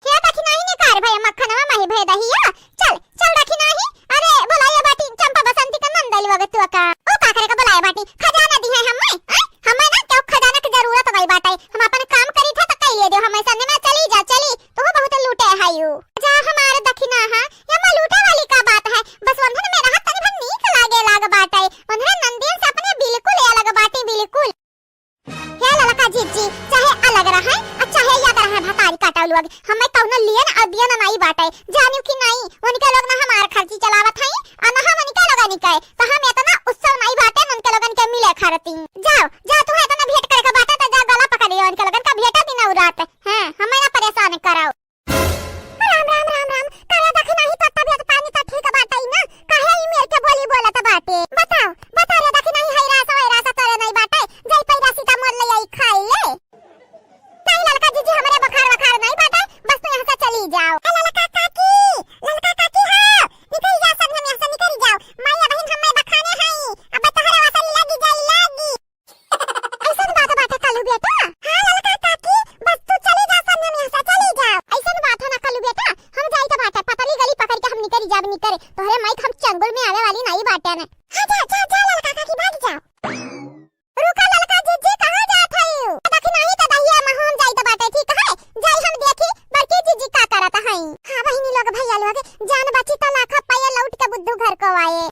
क्या दखनाही ने कार भाई मक्खनवा माही भय दहिया। चल चल दखनाही। अरे बुलाया बाटी चंपा बसंती का नंदल वगत तू का ओ पाखरे का बुलाया बाटी खजाना दी है हमें ना क्या खजाना की जरूरत गई बाटे। हम अपन काम करी थे तो कहिए दे हमें सने में चली जा चली तो बहुत लूटे है यू जा हमारे दखिना है या मैं लूटे वाली का बात है। बस वंधन में रहा तनी भन नीक लागे लाग बाटे वंधन नंदियन से अपने बिल्कुल अलग बाटे बिल्कुल। हे ललका जीजी चाहे अलग रहे और चाहे याद रहे भतारी काटा लोग हमें कौनो लियन अदियन नहीं बाटे जानियो कि नहीं उनके लोग ना हमार खर्ची चलावत हई और ना हम उनके लोग निकाय तो हम इतना उत्सव नहीं बाटे उनके लोगन के मिले खरती। जाओ जा तू इतना भेंट करे का बाटे तो जा गला पकड़ियो उनके लोगन का भेंटा दिन और रात हैं हमें ना परेशान कराओ। राम राम राम राम काला दखना ही तो तबियत पानी तो ठीक बाटे ना काहे ई मेर के बोली बोलत बाटे बताओ बता रे दखना ही हैरा सा तोरे नहीं बाटे जई पैदा सीता मोर ले आई खाई ले। नहीं ललका जीजी हमारे बुखार नहीं बाटे बस तू यहां से चली जाओ। ललका काकी हां निकल जा सब हम यहां से निकल जाओ माया बहन हमें बखाने हई अब तोहरे वासल लगी जाई ऐसा बात बाटे कलू बेटा। हां ललका काकी बस तू चली जा सब हम यहां से चली जाओ ऐसा बात हो ना कलू बेटा हम जाई तो बाटे पतली गली पकड़ के हम निकल जाब निकल तोहरे माइक हम चंगुल में आवे वाली नहीं बाटे ने। हां जा ललका काकी भाग जाओ। रुका ललका जीजी कहां जात हई दखना ही तो दहिया में हम जाई तो बाटे ठीक है जाई हम देखी बड़की जीजी का करत हई। हां बहिनी लोग भैया लोग जान बची तो लाखा पाया लौट के बुद्धू घर को आए।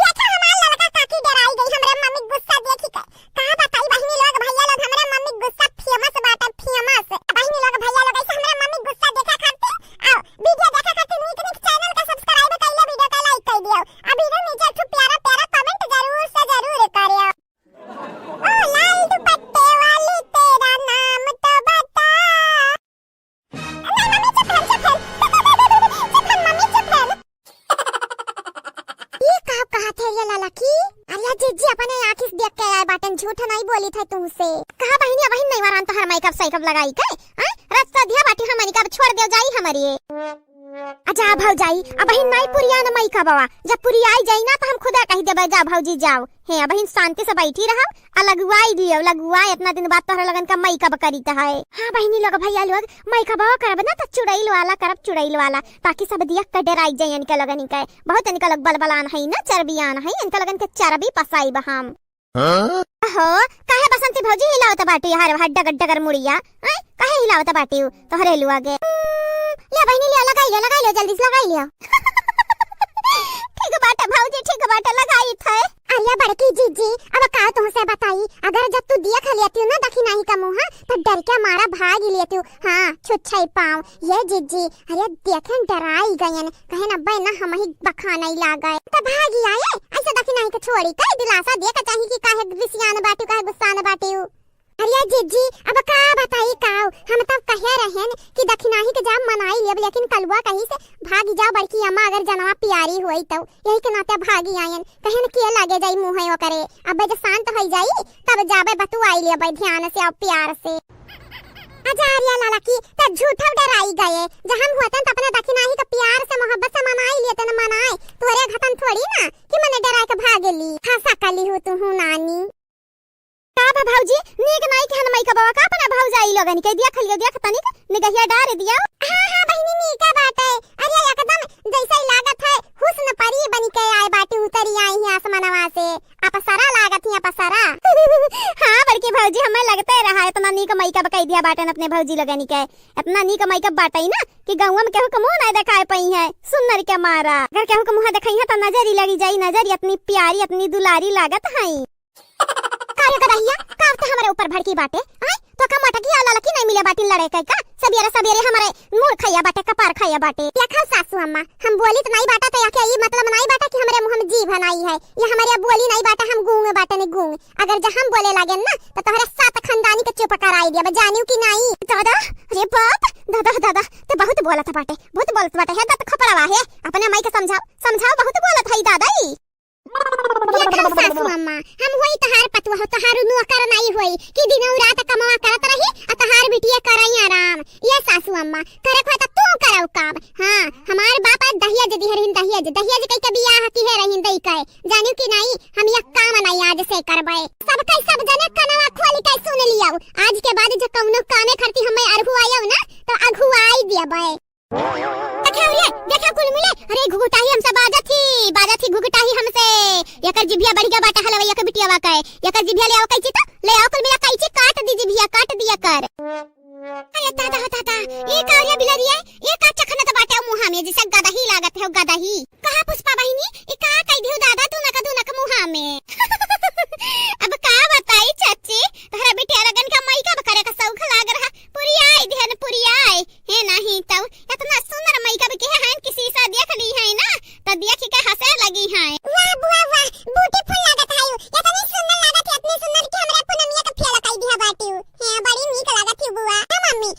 देखो हमार ललका काकी डराई गई हमरे मम्मी गुस्सा देखी के कहां बताई बहिनी लोग भैया लोग हमरे मम्मी गुस्सा फेमस बाटे फेमस बहिनी लोग भैया लोग ऐसे हमरे मम्मी गुस्सा देखा खाते आओ वीडियो देखा खाते नीक चैनल का सब्सक्राइब कर ले वीडियो का लाइक कर दियो अब वीडियो नीचे एक प्यारा कमेंट जरूर से जरूर करियो। ओ लाल दुपट्टे वाली तेरा नाम तो बता। मम्मी चुप ये कहा थे ये ललकी अरे जीजी अपने आंखिस देख के आए बाटन झूठ नहीं बोली थे तुमसे कहा बहिनी बहन नहीं मारन तो हर मेकअप साइकअप लगाई के रास्ता दिया बाटी हमनी का छोड़ दे जाई हमारी अच्छा भाव जाई अब बहन नहीं पुरिया न मई का बाबा जब पुरी आई जाई ना तो हम खुदा कह देबे जा भौजी जाओ हे बहन शांति से बैठी रहो आ लगवाई दियो लगवाई इतना दिन बाद तोहरा लगन का मई का करी त है। हां बहनी लोग भैया लोग मई का बाबा करब ना तो चुड़ैल वाला करब चुड़ैल वाला ताकि सब दिया के डराई जाई इनके लगन के बहुत इनका लग बलबलान है ना चर्बियान है इनका लगन के चर्बी पसाई हम। हो काहे बसंती भौजी हिलावत बाटी हर हड्डा डगर मुड़िया काहे हिलावत बाटी तोहरे लुआ गे ले बहनी ले लगाई लो जल्दी से लगाई लियो। ठीक बाटे भौजी ठीक बाटे लगाई थे। अरे बड़की जीजी अब का तुमसे बताई अगर जब तू दिया खा लेती ना दखी नहीं का मुंह तो डर के मारा भाग लेती हां छुच्छाई पाऊं ये जीजी अरे देखन डराई गयन कहे ना बे ना हम ही बखाना ही लागए तो भागी आए ऐसे दखी नहीं के छोड़ी कई दिलासा दे के चाही कि काहे विसियान बाटी काहे गुस्सा न बाटी। अरे जीजी अब का बताई काऊ हम तब कहे रहन कि दखिनाही के जाम मनाई लेब लेकिन कलवा कहीं से भागी जा बड़की अम्मा अगर जनवा प्यारी होई तो यही के नाते भागी आयन कहन के लागे जाई मुंह है करे अब जब शांत हो जाई तब जाबे बतू आई लेब ध्यान से और प्यार से। अजारिया ललकी त झूठा डराई गए जब हम होतन त अपने दखिनाही का प्यार से मोहब्बत से मनाई लेते न मनाए तोरे घतन थोड़ी ना कि मने डरा के भागली हंसा कली हो तू हूं नानी का भौजी नीक नाई के हन मई का बाबा का अपना भौजाई लोगन के दिया खलियो दिया तनिक निगहिया डार दिया। हां बहिनी नीक बात है अरे एकदम जैसे लागत है हुस्न परी बन के आए बाटी उतरी आई है आसमानवा से अपसरा लागत है अपसरा। हां बड़की भौजी हमें लगते रहा इतना नीक मई का बकई दिया बाटे अपने भौजी लगनी के इतना नी कमाई का बाटाई ना कि गाँव में केहू के मुंह नहीं दिखाए पई है सुनर के मारा। अगर केहू के मुंह दिखाई है तो नजर ही लगी जाई, नजर इतनी प्यारी इतनी दुलारी लागत है। कार्य करहिया का तो हमारे ऊपर भड़की बाटे आय तो का मटकी आला लकी नहीं मिले बाटी लड़े का सवेरे हमारे मुंह खाया बाटे कपार खाया बाटे। क्या खा सासू अम्मा हम बोली तो नहीं बाटा तो या ये मतलब नहीं बाटा कि हमारे मुंह में जीभ नहीं है, ये हमारे बोली नहीं बाटा हम गूंग बाटे नहीं गूंग। अगर जब हम बोले लगे ना तो तोहरे सात खानदानी के चुप कराई दिया जानियो कि नहीं। दादा अरे बाप दादा दादा तो बहुत बोलत बाटे बहुत बोलत बाटे है दादा खपड़वा है अपने माई के समझाओ बहुत बोलत है दादा ई। सासू अम्मा हम होई तहार पतवा हो तहारू नौकर नहीं होई कि दिनों रात कमावा करत रही आ तहार बिटिया करई आराम। ये सासू अम्मा करे खोता तू करौ काम। हां हमार बाप दहिया जदी हरिन दहिया जे कई के बियाह की है रहिन दई के जानियो कि नहीं हम ये काम नहीं आज से करबे। सब कई सब जने कनवा खोली के सुन लियो आज के बाद जो कौनो कामे करती हमें अरहु आयो ना तो अघु आई दियबे। देखा कुल मिले अरे घुघुटाही हमसे बाजा थी घुघुटाही हमसे यकर जिभिया बढ़ गया बाटा हलवा यकर बिटिया वाका है यकर जिभिया ले आओ कैची तो ले आओ कुल मिला कैची काट दी जिभिया काट दिया कर। अरे दादा ये कार्य बिलरिया ये का चखना तो बाटे मुंह में जैसे गदा ही लागत है गदा ही। कहां पुष्पा बहिनी ई का कह दियो दादा तू ना का मुंह में। अब का बताई चाची तोहरा बिटिया लगन का मई का बकरे का सौख लाग रहा पूरी आई ध्यान पूरी आई है नहीं तो इतना सुंदर मई का के है किसी सा देख ली है ना तो देख के हंसे लगी है। वाह बुआ वाह ब्यूटीफुल लागत है इतनी सुंदर लागत है इतनी सुंदर कि हमरा पूनमिया का फेला लगाई दिया बाटी है बड़ी नीक लागत है बुआ। मम्मी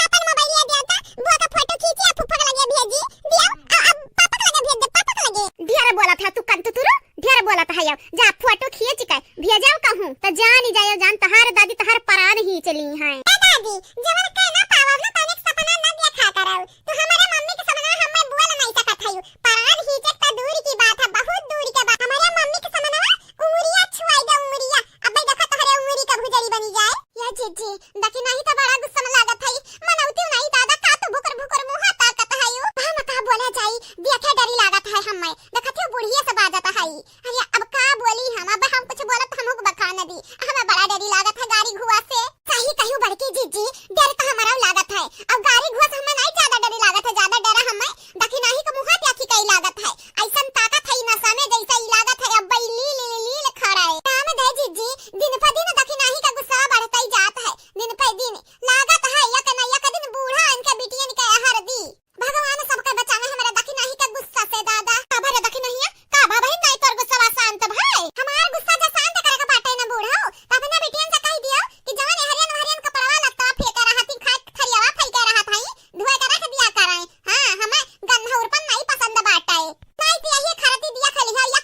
अपन मोबाइल ले दिया था बुआ का फोटो खींची फुफा के लगे भेजी दिया अब पापा के लगे भेज दे पापा के लगे ढेर बोला था तू कंत तुरु ढेर बोला था यार जा फोटो खींच के भेजाओ कहूं तो जान ही जायो जान तहार दादी तहार परान ही चली है। दादी जवन कहना पावब ना तनिक सपना न देखा करो तो हमारे मम्मी के सपना हमें बोल नहीं सकत है परान ही तक तो दूर की बात है बहुत दूर की बात। हमारे मम्मी के सपना उंगलियां छुआई दे उंगलियां अब देखो तोहरे उंगली का भुजरी बनी जाए या जीजी देखी नहीं तो बड़ा गुस्सा में लागत है मनौती नहीं दादा का तो भुकर मुंह ताकत है यो हम का बोला जाई देखे डरी लागत है हमें देखत हो बुढ़िया से बाजत है। अरे अब का बोली हम कुछ बोलत हमहु बका न दी हमें बड़ा डरी लागत है गाड़ी घुआ से सही कहूं बड़की जीजी डर तो हमारा लागत है अब गाड़ी घुआ से हमें नहीं ज्यादा डरी लागत है ज्यादा डर हमें देखी नहीं का मुंह त्याखी कई लागत है ऐसन ताकत है नसा में जैसा ही लागत है अब लील खड़ा है काम दे जीजी दिन पर दिन देखी नहीं का गुस्सा बढ़ता ही जात है दिन पर दिन लागत है या दिन बूढ़ा इनके बिटियन के हर दी भगवान सबके बचावे हमारा देखी नहीं का गुस्सा से दादा काबर देखी नहीं का बाबा ही नहीं तोर गुस्सा शांत भाई हमार गुस्सा जो शांत करे का बाटे ना बूढ़ा तब ना बिटियन से कह दियो कि जवान हरियन कपड़वा लगता फेंक रहा थी खरियावा फेंक रहा था धोए के रख दिया करे। हां हमें गंधा उरपन नहीं पसंद बाटे नहीं तो यही खरती दिया खली है या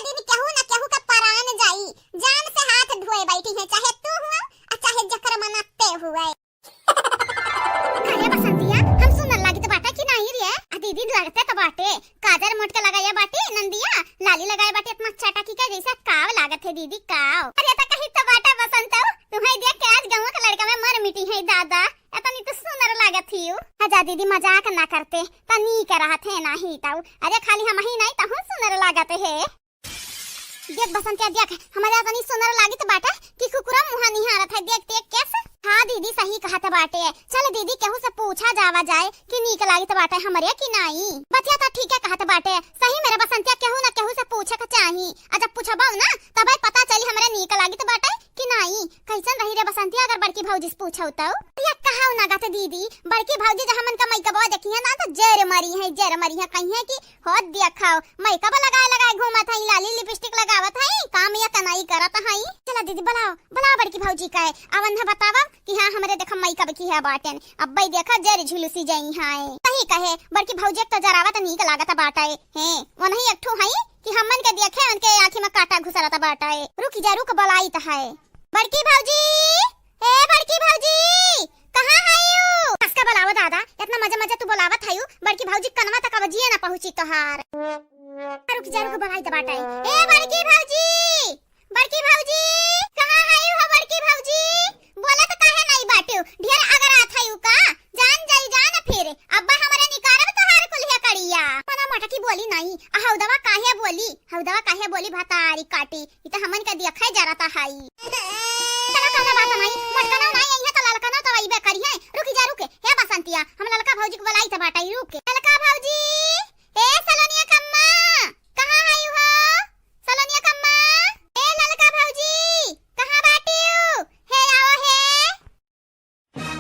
दिन केहू का परान जाई जान से हाथ धोए बैठी है चाहे तू हुआ और चाहे जकर मनाते हुए। अरे बसंतिया हम सुनर लागी तो बाटे कि नहीं रे दीदी लगते तो बाटे काजर मोट के लगाया बाटे नंदिया लाली लगाया बाटे इतना चटाकी का जैसा काव लागत है दीदी काव। अरे तो कहीं तो बाटे बसंत तुम्हें देख के आज गांव का लड़का में मर मिटी है दादा इतनी तो सुंदर लागत थी आजा दीदी मजाक ना करते तनी के रहा थे नहीं ताऊ अरे खाली हम ही नहीं तो सुंदर लागत है। देख बसंतिया देख हमारे इतनी सुंदर लागी तो बाटा कि कुकुरा मुंह निहारत है देख कैसे। हाँ दीदी सही कहा था बाटे चल दीदी केहू से पूछा जावा जाए कि नीक लागी तो बाटे हमरे कि नहीं बतिया तो ठीक है कहा था बाटे सही मेरे बसंतिया केहू ना केहू से पूछे का चाही जब पूछबा ना तब पता चली हमरे नीक लागी तो बाटे कि नहीं कैसन रही रे बसंतिया अगर बड़की भौजी से पूछो तो ये कहा ना गाते दीदी बड़की भौजी जब हमन का मैकबा देखी है ना तो जर मरी है कहीं है कि हो देखाओ मैकबा लगाए घूमत है लाली लिपस्टिक लगावत है काम या कनाई करत है। चला दीदी बुलाओ बड़की भौजी का अवन बतावा कि हां हमरे देखा मैकब की है बाटन अब भाई देखा जर झुलसी जाई है सही कहे बड़की भौजी तो जरावत नीक लागत बाटा है वो नहीं एकठो है कि हमन के देखे उनके आंखी में काटा घुसरता बाटा है रुक बलाई त है बड़की भौजी ए बड़की भौजी कहां है यू कसका बुलावा दादा इतना मजा तू बुलावत है बड़की भौजी कनवा तक बजिए ना पहुंची तोहार रुक बलाई त बाटा है ए बड़की भौजी कहां है यू बड़की भौजी बोला तो काहे नहीं बाटू ढेर अगर आत है का जान फिर अब्बा हमारे निकारब तोहार कुलिया कड़िया मना मटकी बोली नहीं हौदवा काहे बोली भतारी काटी इ त हमन का देखै जरता हाई चला बात नहीं मटकना नहीं यहां त ललका ना तो आइबे करी है। रुकी जा रुके हे बसंतिया हम ललका भौजी को बुलाई त बाटाई रुके। ललका भौजी ए सलोनिया कम्मा कहां आई हो? सलोनिया कम्मा ए ललका भौजी कहां बाटी हो? हे आओ हे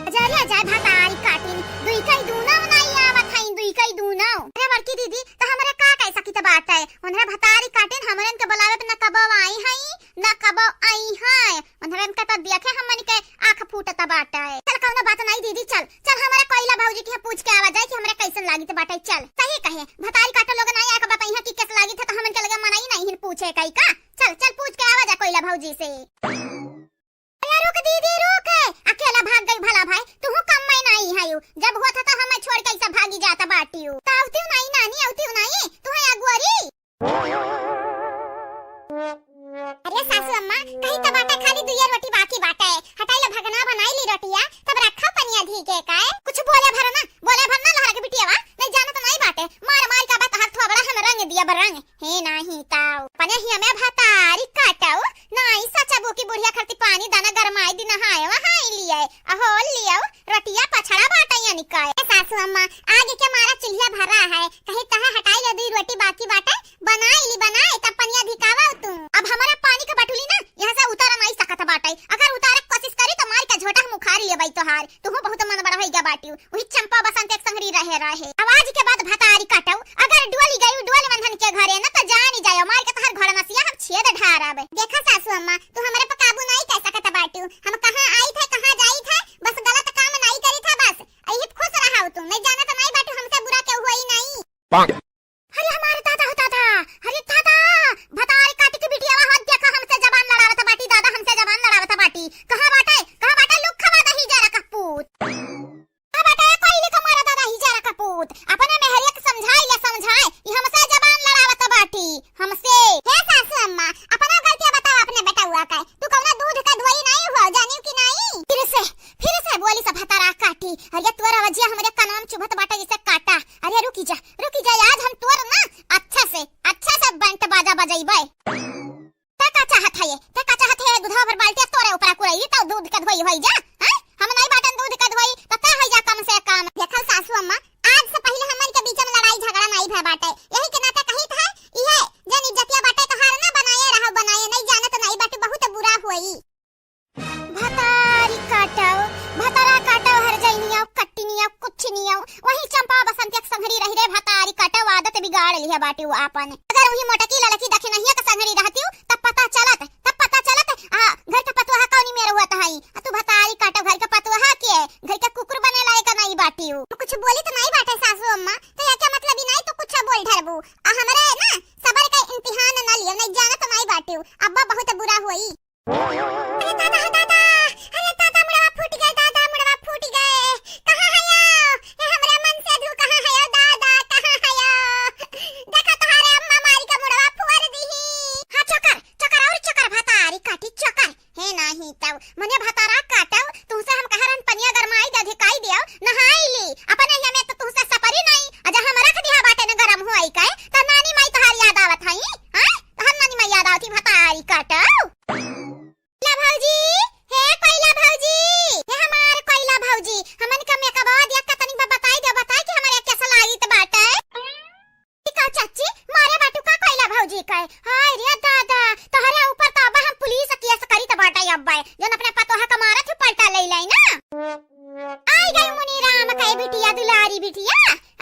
अजरिया जा भातारी काटिन दुई कई दूना नहीं आवत हई दुई कई दूना। अरे बड़की दीदी तो हमरे का कैसा की त बात है उनरे भातारी काटिन हमरन के बुलावे पे न कब आई हई न कब आई है उनरन का तो देखे हमन के आंख फूटत बाटा है। चल कौनो बात नहीं दीदी चल चल हमारे कोइला भौजी के पूछ के आवा जाए कि हमरे कैसन लागी त बाटा चल। सही कहे भतारी काटो लोग नहीं आके बताई है कि कैसे लागी थे तो हमन के लगे मनाई नहीं पूछे कई का। चल चल पूछ के आवा जा कोइला भौजी से। अरे रुक दीदी रुक अकेला भाग गई भला भाई तू कम में नहीं है जब हुआ था तो हमें छोड़ के ऐसा भागी जाता बाटी हूं तावती नहीं नानी आवती नहीं तू है अगुआरी। अरे सासू अम्मा कहीं तो बाटा खाली दुइया रोटी बाकी बाटा है हटाइला भगना बनाई ली रोटिया तब रखा पनिया धी के काए कुछ बोले भरना लहरा के बिटिया वा नहीं जाना तो नहीं बाटे मार मार का बात हाथ थोबड़ा हम रंग दिया बरंग हे नहीं ताऊ पने ही हमें भातारी काटाऊ नहीं सचा बोकी बुढ़िया खरती पानी दाना गरमाई दी नहाए वहां लिए अहो लियो रोटिया पछड़ा बाटा निकाय। सासू अम्मा आगे के मारा चुल्हा भरा है कहीं तहा हटाई ले दी रोटी बाकी बाटा बनाए तब पनिया धिकावा तू। अब हमारा पानी का बटुली ना यहां से उतार नहीं सकत बाटाई अगर उतारे कोशिश करी तो मार के झोटा मुखारी ले बई तोहार तू बहुत मन बड़ा होइगा बाटी वही चंपा बसंत एक संगरी रहे आवाज के बाद भतारी काटऊ अगर डुअली गई डुअल बंधन के घरे ना तो जान ही जायो मार के तोहार घर नसिया हम छेद ढाराबे। देखा सासू अम्मा तू हमारे पे काबू नहीं कर सकत बाटी हम कहां आई थे कहां जाई थे बस गलत काम नहीं करी था बस यही खुश रहा तुम नहीं जाना तो नहीं बाटी हमसे बुरा क्यों हुआ ही नहीं। अरे हमारे दादा होता था अरे दादा भतारी काटी की बिटिया हाथ देखा हमसे जबान लड़ावत बाटी दादा हमसे जबान लड़ावत बाटी कहां बाटा लुक खवा दही जरा कपूत कहां बाटा कोई ले कमारा दादा ही जरा कपूत अपने मेहरिया के समझाए ये हमसे जबान लड़ावत बाटी हमसे। हे सासू अम्मा अपना गलती बताओ अपने बेटा हुआ का तू कौना दूध का धोई नहीं हुआ जानियो कि नहीं फिर से बोली सब भतारा काटी अरे तोर आवाजिया हमरे कानम चुभत बाटा जैसे काटा। अरे रुकी जा आज हम तोर ना अच्छा से बैंट बाजा बजाइबे ते का चाहत है दूधा भर बाल्टी तोरे ऊपर कुड़ाई त दूध का धोई होई जा हैं हम नहीं बाटन दूध का धोई त का होई जा कम से कम। देखल सासू अम्मा आज से पहले हमन के बीच में लड़ाई झगड़ा नहीं भय बाटे यही के नाते कही था इहे जन इज्जतिया बाटे तो हार ना बनाए नहीं जाने तो नहीं बाटे बहुत बुरा होई। भतारा काटाओ हर जाइनिया कट्टिनिया कुछ नहीं आओ वही चंपा बसंत एक संगरी रही रे भतारी काटाओ आदत बिगाड़ लिया बाटी वो आपन अगर वही मोटकी लड़की देखे नहीं का संगरी रहती तब पता चलत घर का पतवाहा कौनी में हुआ था तू भतारी काटाओ घर का पतवाहा के घर का कुकुर बने लायक नहीं बाटी कुछ बोली तो नहीं बाटे सासू अम्मा तो ये क्या मतलब ही नहीं तो कुछ बोल धरबू हमरे ना सबर का इम्तिहान ना लियो नहीं जाना तो नहीं बाटी अब्बा बहुत बुरा हुई। अरे दादा मुड़वा फूट गए कहां है ये हमरे मन से धू कहां है दादा कहां है देखा तुम्हारे अम्मा मारी का मुड़वा फोड़ दी हां चकर और भतारी काटी चकर हे नहीं तब मने भतारा काटव तुमसे हम कहरन पनिया गरमाई दे धिकाई दियो नहाई ली अपने हमें तो तुमसे सपरी नहीं अजा हम रख दिया बाटे न गरम होई काए त नानी माई तोहार याद आवत हई हां तोहार नानी माई याद आवती भतारी काटव। भौजी हे कोइला भौजी हे हमार कोइला भौजी हमन के में कबा दिया का तनी बताई कि हमारे कैसा लागी त बाटे का चाची मारे बाटू का कोइला भौजी का हाय रे दादा तोहरे ऊपर तो अब हम पुलिस केस करी त बाटे अब्बा जन अपने पतोहा का मारत ही पलटा ले लाई ना आई गई मुनी राम का बिटिया दुलारी बिटिया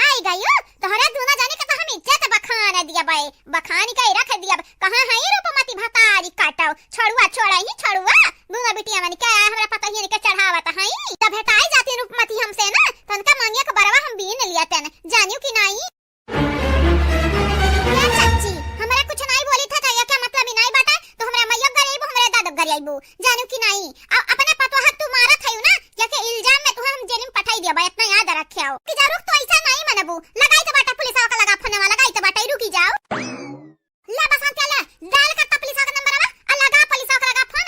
आई गई तोहरे दोनों जाने के तो हम इज्जत बखान दिया बाई बखानी का रख दिया कहां है रूपमती भतारी काटाओ छड़ुआ दोनों बिटिया मन क्या हमरा पता ही नहीं के चढ़ावत है तब हटाई जाती रूपमती हमसे ना तनका मांगिया का बरवा हम बीन लिया तन जानियो कि नहीं। क्या चाची हमरा कुछ नहीं बोली था क्या मतलब ही नहीं बाटा तो हमरा मैया गरीब हमरे दादा गरीब जानियो कि नहीं अपने पतोहा तू मारत है ना जाके इल्जाम में तू हम जेल में पठाई दिया इतना याद रखियो कि जरूर तो ऐसा नहीं मनबू लगाई तो बाटा पुलिस का लगा फोन वाला लगाई तो बाटा रुकी जाओ ले बसंत ले डाल का पुलिस का नंबर आ लगा पुलिस का लगा फोन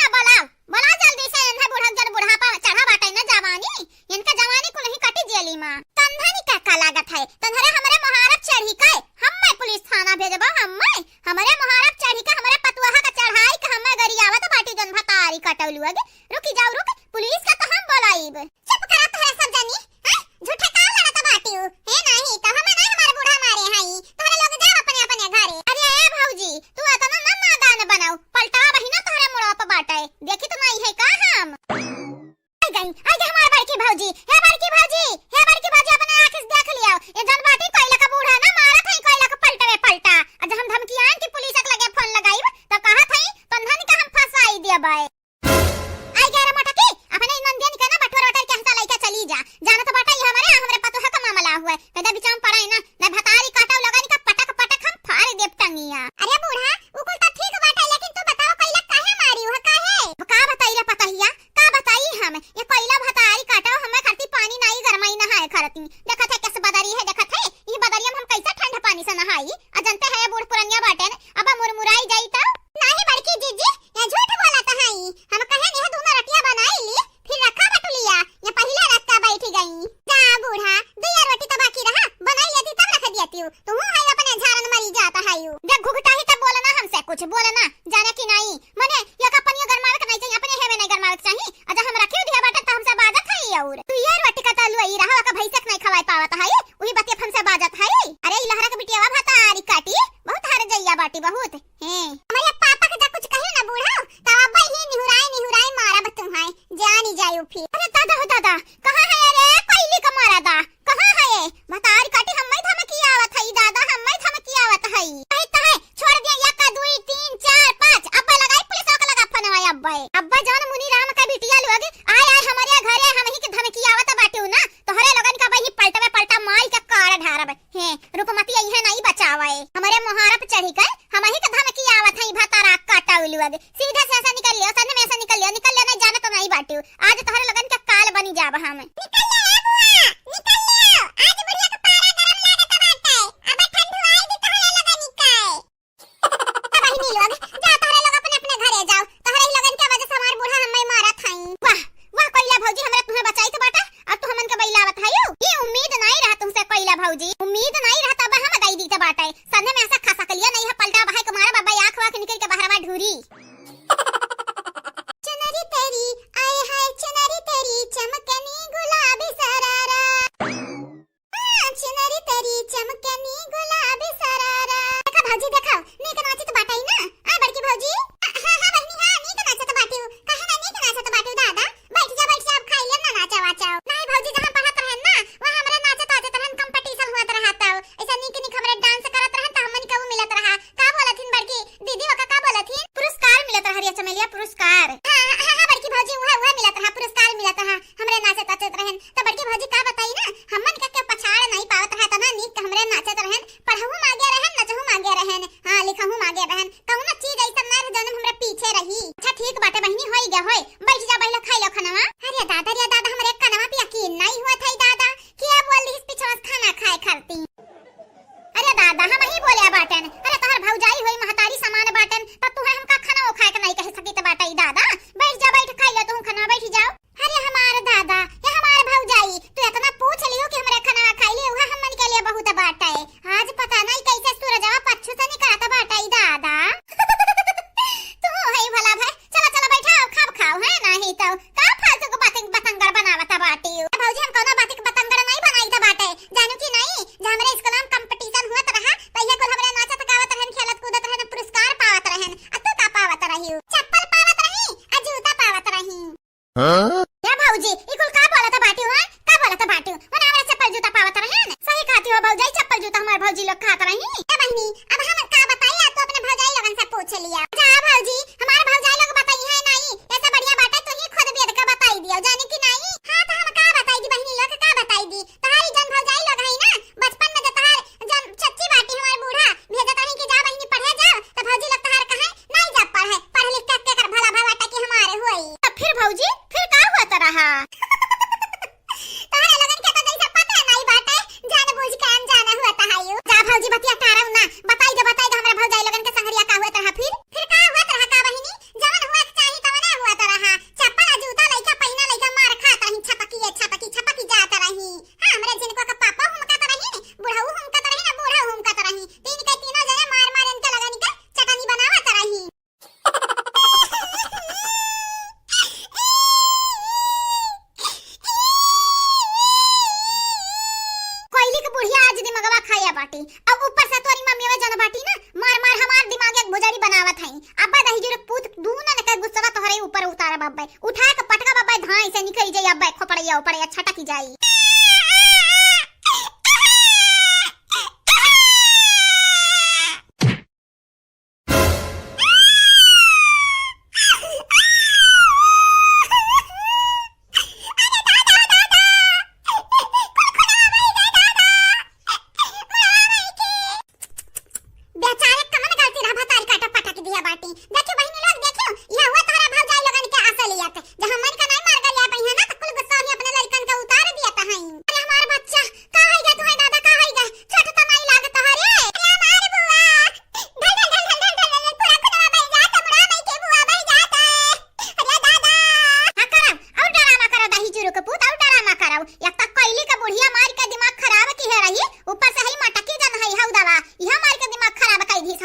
बोला जल्दी से इन्हें बुढ़ापा चढ़ा बाटा ना जवानी इनका जवानी को नहीं कटी जेली मां तन्धनी का लागत है तन्हरे हमरे मोहारा पानी से नहाई अजंते है बूढ़ पुरनिया बाटे अब मुरमुराई जाई त नाही बड़की जीजी ये झूठ बोला त हई हम कहे ने दूना रटिया बनाई ली फिर रखा बटुलिया ये पहले रखा बैठी गई जा बूढ़ा दुया रोटी तो बाकी रहा बनाई लेती तब रख देती हूं तू है अपने झारन मरी जाता है यू जब घुघटा ही तब बोलना हमसे कुछ बोलना जाने की नहीं मने ये का पनिया गरमावे के नहीं चाहिए अपने हेवे नहीं गरमावे के चाहिए अजा हम रखियो दिया बाटे त हमसे बाजत है और तू ये रोटी का तलु ई रहा का भैंसक नहीं खवाई पावत है वही बतिया हमसे बाजत है अरे ई लहरा के बिटियावा भाता आरी काटी बहुत हार जइया बाटी बहुत हैं हमारे पापा के कुछ कहे ना बूढ़ा त अब्बा ही निहुराई मारा बतू है जानी जायो फिर अरे दादा हो दादा कहां है रे पहली का मारा दा कहां है बता आरी काटी हम मैं धमकी आवत है दादा हम मैं धमकी आवत है कहता है छोड़ दिया या का 2 3 4 5 अब्बा लगाई पुलिस का लगा फनवा अब्बा जौन मुनि राम का बिटिया लोग आय आय हमारे घरे हम ही के धमकी आवत बाटे ना तोहरे लगन का भाई पलटवे पलटा माई का कार ढारब हे रूपमती यही नहीं बचावे हमारे मोहारा पे चढ़ी कर हम ही के धमकी आवत है भातारा काटा उलुग सीधा से ऐसा निकल लियो सन में ऐसा निकल लियो नहीं जाने तो नहीं बाटे आज तोहरे लगन का काल बनी जाब हम निकल ले बुआ निकल ले आज बुढ़िया का पारा गरम लागत बाटे अब ठंड आई दी तोहरे लगन निकाय बहिनी लोग जा तोहरे लोग अपने अपने घरे जाओ तोहरे ही लगन के वजह से हमार बूढ़ा हम्मे मारा थाई वाह वाह कोइला भौजी हमरा तुम्हें बचाई तो बाटा अब तू हमन के बैलावत हायो ये उम्मीद नहीं रहा तुमसे कोइला भौजी उम्मीद नहीं रहा तब हम दई दी त बाटे सने में ऐसा खा सकलिया नहीं है पलटा भाई को मारा बाबा आंख वाख निकल के बाहरवा ढूरी चनरी तेरी आए हाय चनरी तेरी चमकनी गुलाबी सरारा चनरी तेरी चमकनी गुलाबी सरारा देखा भौजी देखा नीक नाचत बाटे ना आ बड़की भौजी हां हां बहनी हां नीक नाचत बाटे कहे ना नीक नाचत बाटे दादा बैठ जा अब खाई ले ना नाचा वाचाओ नहीं भौजी जहां पढ़त रहन ना वहां हमरा नाचत आते रहन कंपटीशन होत रहता ऐसा नीक नीक हमरा डांस करत रहन त हमन कबो मिलत रहा का बोलथिन बड़की दीदी ओका का बोलथिन पुरस्कार मिलत रहा रिया चमेलिया पुरस्कार हां बड़की भौजी वह मिलत रहा पुरस्कार मिलत रहा हमरे नाचत आचत रहन त बड़की भौजी का बताई ना हमन के पछाड़ नहीं पावत रहा तना नीक हमरे नाचत रहन पढ़हु मागे रहन नचहु मागे रहन हां लिखहु मागे रहन कहू ना चीज ऐसा ना जन हमरा पीछे रही अच्छा ठीक बाटे बहिनी होई गे होय बैठ जा पहले खाई लो खाना अरे दादा हमरे कनवा पे यकीन नहीं हुआ था दादा क्या बोल रही पीछे खाना खाए करती अरे दादा हम ही बोले बाटन अरे तोहर भौजाई होई महतारी समान बाटन त तू है हमका खाना खाए के नहीं कह सकी त बाटा ई दादा बैठ जा बैठ खाई लो तू खाना बैठ जाओ अरे हमारे दादा ये हमारे भौजाई तू इतना पूछ लियो कि हमरे खाना खाई ले वह हमन के लिए बहुत बाटा है आज पता नहीं कैसे सूरजवा पछू से निकलता बाटा ई दादा तू है भला भाई चलो बैठाओ खाओ है नहीं तो का फालतू को बतंगड़ बनावता बाटी भौजी हम कोनो बात के बतंगड़ नहीं बनाई था बाटे जानू की नहीं जे हमरे स्कूल में कंपटीशन हुआ रहा तइया को हमरे नाचत गावत रहन खेलत कूदत रहन पुरस्कार पावत रहन आ तू का पावत रही चप्पल पावत रही आ जूता पावत रही हां या भौजी ई कुल का बोलत बाटी हो का बोलत बाटी मने हमरे चप्पल जूता पावत रहन सही कहती हो भौजाई चप्पल जूता हमार भौजी लोग खात रही ए बहनी अब हम का बताई तो अपने भौजाई लोगन से पूछ लिया जा भौजी हमारे भौजाई लोग बताई है नहीं ऐसा बढ़िया बात है तू ही खुद भी का बताई दियो जाने की नहीं हां तो हम का बताई दी बहनी लोग का बताई दी तारी जन भौजाई लोग है ना बचपन में जतार जन सच्ची बाटी हमार बूढ़ा भेजत रही कि जा बहनी पढ़े जाओ तो भौजी लोग तहार कहे नहीं जा पढ़ लिख के कर भला भवाटा की हमारे होई तब फिर भौजी फिर का हुआ त रहा तारे लगन के तो जैसा पता नहीं बाटे जान बुझ के अनजाना हुआ त हायो जा भौजी बतिया तारा ना बताई दे हमरा भौजाई लगन के संगरिया का हुआ त रहा फिर का हुआ त रहा का बहिनी जवन हुआ चाही तवन हुआ त रहा चप्पल जूता लइका पहिना लइका मार खात रही छपकी जात रही हां हमरे जिनको का पापा हमका त रही बुढ़ऊ हमका त रही ना बूढ़ा हमका त रही तीनों जने मार इनके लगन के चटनी बनावत रही बाटी अब ऊपर से तोरी मम्मी वे जन बाटी ना मार हमार दिमाग एक भुजारी बनावत है अब्बा दही जुरे पूत दूना ने का गुस्सा तोहरे ऊपर उतारे बब्बे उठा के पटका बब्बे धाई से निकल जाई अब्बा खोपड़िया ऊपर या छटकी जाई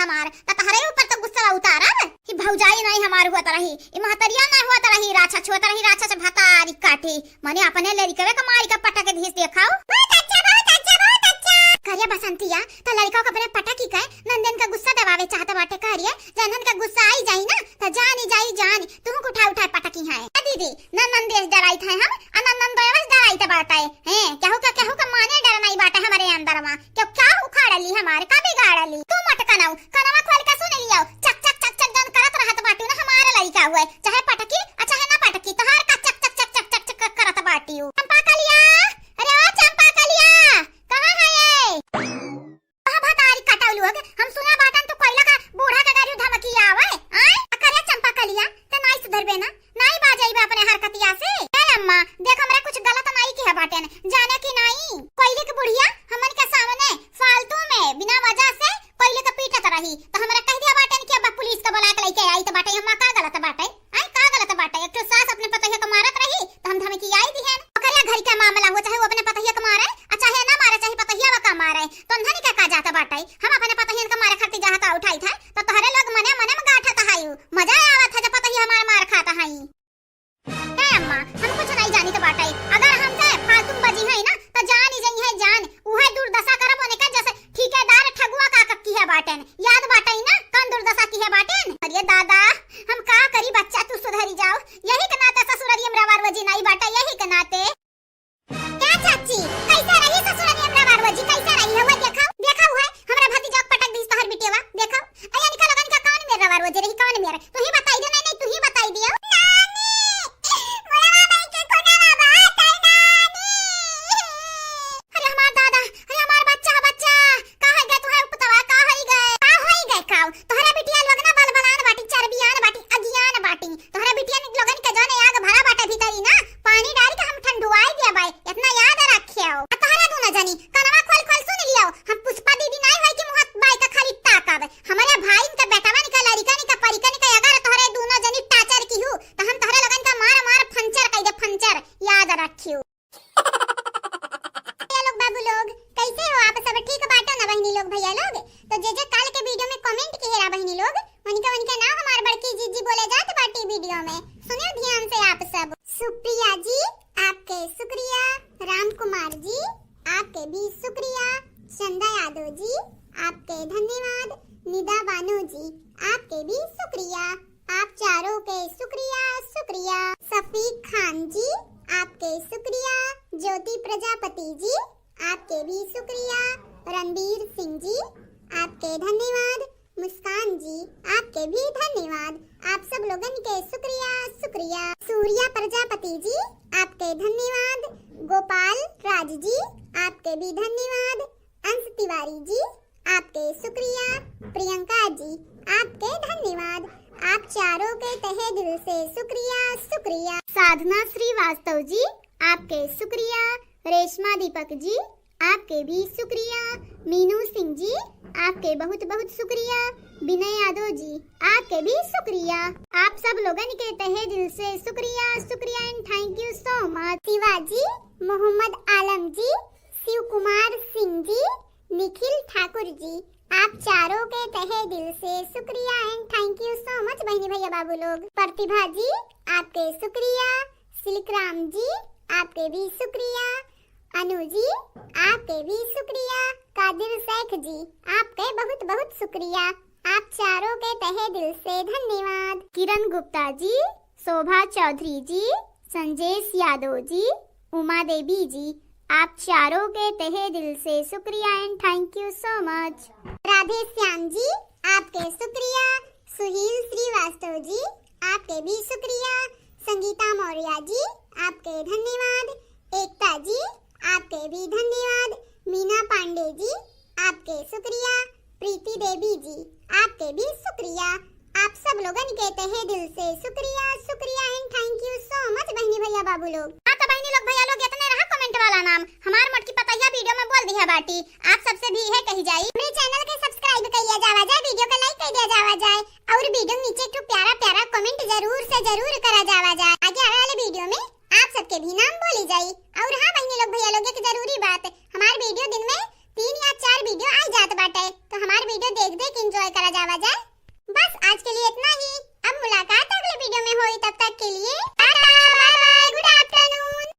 हमार त तहरे ऊपर तो गुस्सा उतारब कि भौजाई नहीं हमार हुआ तरही ई महतरिया नहीं हुआ तरही राछा छुआ तरही राछा से भतारी काठी मने अपने लड़के के मारी का पटा के धीस देखाओ। बहुत अच्छा बहुत अच्छा बहुत अच्छा करिया बसंतिया तो लड़का को अपने पटा की कहे नंदन का गुस्सा दबावे चाहता बाटे करिए नंदन का गुस्सा आई जाई ना तो जानी तुम उठा उठा पटा की है दीदी नंदन देश डराई थे हम नंदन देवस डराई थे बाटे हैं कहू का माने डर नहीं बाटे हमारे अंदर में क्या उखाड़ ली हमारे का बिगाड़ ली तू मत कनाऊ कनवा खोल के सुन लियो चक चक चक चक जन करत रहत बाटू ना हमारे लड़का हुए चाहे पटकी अच्छा है ना पटकी तोहार का चक चक चक चक चक चक करत बाटी चंपा कलिया अरे ओ चंपा कलिया कहां है ये कहां भतारी कटाऊ लोग हम सुना बाटन तो कोयला का बूढ़ा का गाड़ी धमकी आवे आय अकरे चंपा कलिया त नाई सुधरबे ना नाई बाजाईबे अपने हरकतिया से ए अम्मा देख हमरा कुछ गलत नाई की है बाटन जाने की नाई कोयले की बुढ़िया हमन के सामने फालतू में बिना वजह से कोयले का पीटत रही तो हमरा कह दिया बाटन कि अब पुलिस का बुला के लेके आई तो बाटे हम का गलत बाटे आय का गलत बाटे एक तो सास अपने पतहिया को मारत रही तो हम धमकी आई दी है ओकरिया घर का मामला हो चाहे वो अपने पतहिया को मारे चाहे ना मारे चाहे पतहिया का मारे तो अंधनी का जाता बाटे हम अपने पतहिया को मारे खातिर जाता उठाई था तो तोहरे लोग मने मने में गाठत हायू मजा आवत है जब पतहिया हमार मार खाता हाई ए अम्मा हम कुछ नहीं जानी तो बाटे अगर हम से फालतू बजी है ना तो जान ही जई है जान उहे दुर्दशा करब होने का जैसे ठेकेदार ठगुआ का कक्की है बाटन याद बाटे ना कौन दुर्दशा की है बाटन अरे दादा हम का करी बच्चा तू सुधरी जाओ यही के नाते ससुररियम रवारवजी नहीं बाटे यही के नाते क्या चाची कैसा रही ससुररियम रवारवजी कैसा रही है वो देखा हुआ हमरा भतीजा को पटक दी तोहर बिटियावा देखा अया निकल लगन का कौन मेरा रवारवजी रही कौन मेरा तू ही बताई दे नहीं तू ही बताई दियो सुप्रिया जी आपके शुक्रिया, राम कुमार जी आपके भी शुक्रिया, चंदा यादव जी आपके धन्यवाद, निदा बानो जी आपके भी शुक्रिया, आप चारों के शुक्रिया शुक्रिया, सफीक खान जी आपके शुक्रिया, ज्योति प्रजापति जी आपके भी शुक्रिया, रणबीर सिंह जी आपके धन्यवाद, मुस्कान जी आपके भी धन्यवाद, आप सब लोगन के शुक्रिया शुक्रिया, सूर्या प्रजापति जी आपके धन्यवाद, गोपाल राज जी आपके भी धन्यवाद, अंश तिवारी जी आपके शुक्रिया, प्रियंका जी आपके धन्यवाद, आप चारों के तहे दिल से शुक्रिया शुक्रिया, साधना श्रीवास्तव जी आपके शुक्रिया, रेशमा दीपक जी आपके भी शुक्रिया, मीनू सिंह जी आपके बहुत बहुत शुक्रिया, विनय यादव जी आपके भी शुक्रिया, आप सब लोगन के तहे दिल से शुक्रिया शुक्रिया and thank you so much. Shivaji, Mohammad Alam ji, Shiv Kumar Singh ji, Nikhil Thakur ji, आप चारों के तहे दिल से शुक्रिया and thank you so much बहनी भैया बाबू लोग। प्रतिभा जी आपके शुक्रिया, सिल्क राम जी आपके भी शुक्रिया, अनु जी आपके भी शुक्रिया, कादिर शेख जी आपके बहुत बहुत शुक्रिया, आप चारों के तहे दिल से धन्यवाद। किरण गुप्ता जी, शोभा चौधरी जी, संजेश यादव जी, उमा देवी जी, आप चारों के तहे दिल से शुक्रिया and thank you so much. Radhe Shyam ji आपके शुक्रिया, सुहील श्रीवास्तव जी आपके भी शुक्रिया, संगीता मौर्य जी आपके धन्यवाद, एकता जी आपके भी धन्यवाद, मीना पांडे जी आपके शुक्रिया, प्रीति देवी जी आपके भी शुक्रिया, आप सब लोगन के तहे दिल से शुक्रिया शुक्रिया and thank you so much बहनी भैया बाबू लोग। हाँ तो बहनी लोग भैया लोग इतने रहा कमेंट वाला नाम हमार मोटकी पतैया वीडियो में बोल दिया बाटी, आप सबसे भी है कही जाई मेरे चैनल के सब्सक्राइब करिया जावा जाए, वीडियो को लाइक कर दिया जावा जाए और वीडियो नीचे एक प्यारा प्यारा कमेंट जरूर से जरूर करा जावा जाए, आगे आने वाले वीडियो में आप सबके भी नाम बोली जाई। और हाँ बहनी लोग भैया लोग एक जरूरी बात, हमारे वीडियो दिन में 3 या 4 वीडियो आ जात बाटे, तो हमारे वीडियो देख देख एंजॉय करा जावा जाए। बस आज के लिए इतना ही। अब मुलाकात अगले वीडियो में होई, तब तक के लिए tata bye bye good afternoon.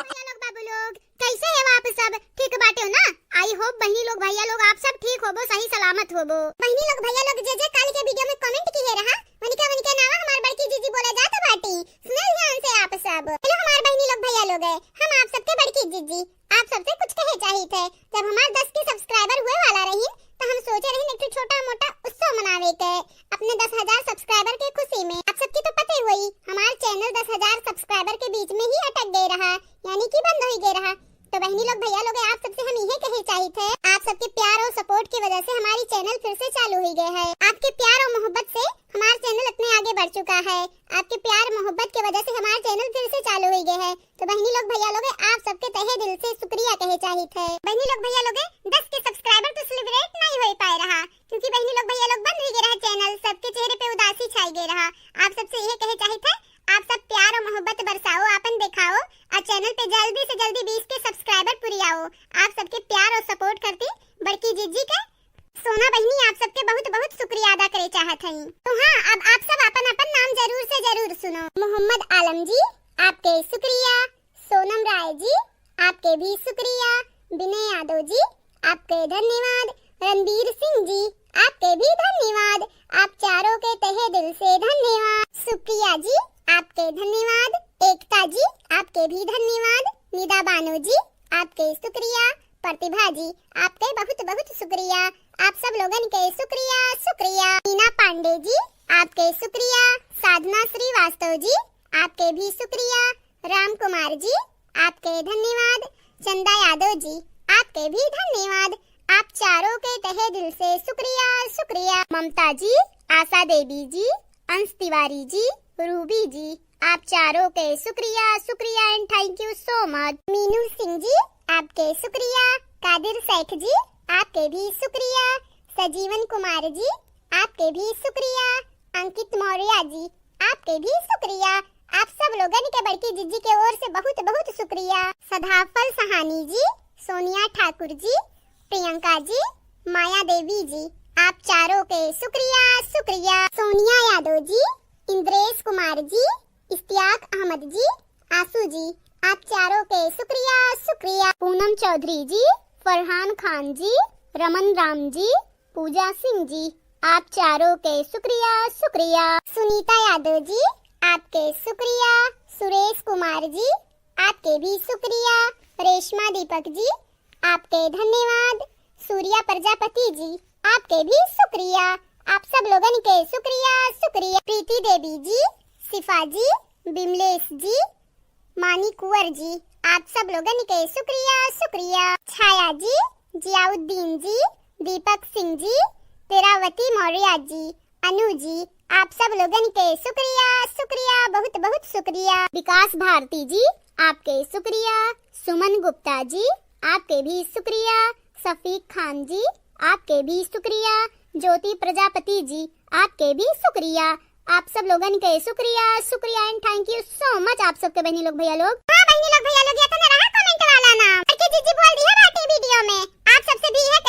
भैया लोग बाबू लोग कैसे है आप सब? ठीक बाटे हो ना? आई होप बहनी लोग भैया लोग आप सब ठीक होबो, सही सलामत होबो। बहनी लोग भैया लोग जे कल के वीडियो में कमेंट किए रहा वनिका नावा हमार बड़की जीजी बोला जात बाटी, सुनल ध्यान से आप सब। हेलो हमार बहनी लोग भैया लोग है, हम आप सबके बड़की जीजी आप सबसे कुछ कहे चाहिए थे। जब हमार 10 के सब्सक्राइबर हुए वाला रही तो हम सोचे रहे एक छोटा मोटा उत्सव मनावे के अपने 10,000 सब्सक्राइबर के खुशी में। आप सबकी तो पता ही हुई हमार चैनल 10,000 सब्सक्राइबर के बीच में ही अटक गए रहा, यानी कि बंद हो गए रहा। तो बहनी लोग भैया लोग आप सबसे हम यही कहे चाहिए थे, आप सबके प्यार और सपोर्ट की वजह से हमारी चैनल फिर से चालू हो गए है। आपके प्यार और मोहब्बत से हमारा चैनल इतने आगे बढ़ चुका है। आपके प्यार मोहब्बत की वजह से हमारा चैनल फिर से चालू हो गए है। तो बहनी लोग भैया लोग आप सबके तहे दिल से शुक्रिया कहे चाहिए थे। बहनी लोग भैया लोग 10 के सब्सक्राइबर तो सेलिब्रेट नहीं हो पाए रहा, क्योंकि बहनी लोग भैया लोग बंद हो गए रहा चैनल, सबके चेहरे पे उदासी छाई गई रहा। आप सबसे यही कहे चाहिए थे, आप सब प्यार और मोहब्बत बरसाओ, आपन दिखाओ और चैनल पे जल्दी से जल्दी 20 के सब्सक्राइबर पूरी आओ। आप सबके प्यार और सपोर्ट करती बड़की जीजी के सोना बहनी आप सबके बहुत बहुत शुक्रिया अदा करे चाहत हई। तो हाँ, अब आप सब अपन अपन नाम जरूर से जरूर सुनो। मोहम्मद आलम जी आपके शुक्रिया, सोनम राय जी आपके भी शुक्रिया, विनय यादव जी आपके धन्यवाद, रणबीर सिंह जी आपके भी धन्यवाद, आप चारों के तहे दिल से धन्यवाद। सुप्रिया जी आपके धन्यवाद, एकता जी आपके भी धन्यवाद, निदा बानो जी आपके शुक्रिया, प्रतिभा जी आपके बहुत बहुत शुक्रिया। आप सब लोगन के शुक्रिया शुक्रिया। मीना पांडे जी आपके शुक्रिया, साधना श्रीवास्तव जी आपके भी शुक्रिया, राम कुमार जी आपके धन्यवाद, चंदा यादव जी आपके भी धन्यवाद। आप चारों के तहे दिल से शुक्रिया शुक्रिया। ममता जी, आशा देवी जी, अंश तिवारी जी, रूबी जी आप चारों के शुक्रिया शुक्रिया and thank you so much. Meenu Singh ji आपके शुक्रिया, कादिर शेख जी आपके भी शुक्रिया, सजीवन कुमार जी आपके भी शुक्रिया, अंकित मौर्य जी आपके भी शुक्रिया। आप सब लोगन के बड़की जीजी के ओर से बहुत बहुत शुक्रिया। सदाफल सहानी जी, सोनिया ठाकुर जी, प्रियंका जी, माया देवी जी आप चारों के शुक्रिया शुक्रिया। सोनिया यादव जी, इंद्रेश कुमार जी, इस्तियाक अहमद जी, आसू जी आप चारों के शुक्रिया शुक्रिया। पूनम चौधरी जी, फरहान खान जी, रमन राम जी, पूजा सिंह जी आप चारों के शुक्रिया शुक्रिया। सुनीता यादव जी आपके शुक्रिया, सुरेश कुमार जी आपके भी शुक्रिया, रेशमा दीपक जी आपके धन्यवाद, सूर्या प्रजापति जी आपके भी शुक्रिया। आप सब लोगन के शुक्रिया शुक्रिया। प्रीति देवी जी, सिफा जी, बिमलेश जी, मानी कुंवर जी आप सब लोगन के शुक्रिया शुक्रिया। छाया जी, जियाउद्दीन जी, दीपक सिंह जी, तेरावती मौर्य जी, अनु जी आप सब लोगन के शुक्रिया शुक्रिया बहुत बहुत शुक्रिया। विकास भारती जी आपके शुक्रिया, सुमन गुप्ता जी आपके भी शुक्रिया, सफीक खान जी आपके भी शुक्रिया, ज्योति प्रजापति जी आपके भी शुक्रिया। आप सब लोगन के शुक्रिया शुक्रिया and thank you so much. आप सबके बहनी लोग भैया लोग, हाँ बहनी लोग भैया लोग, ये तो रहा कमेंट वाला नाम, जीजी बोल दी है बाटी वीडियो में। आप सबसे भी है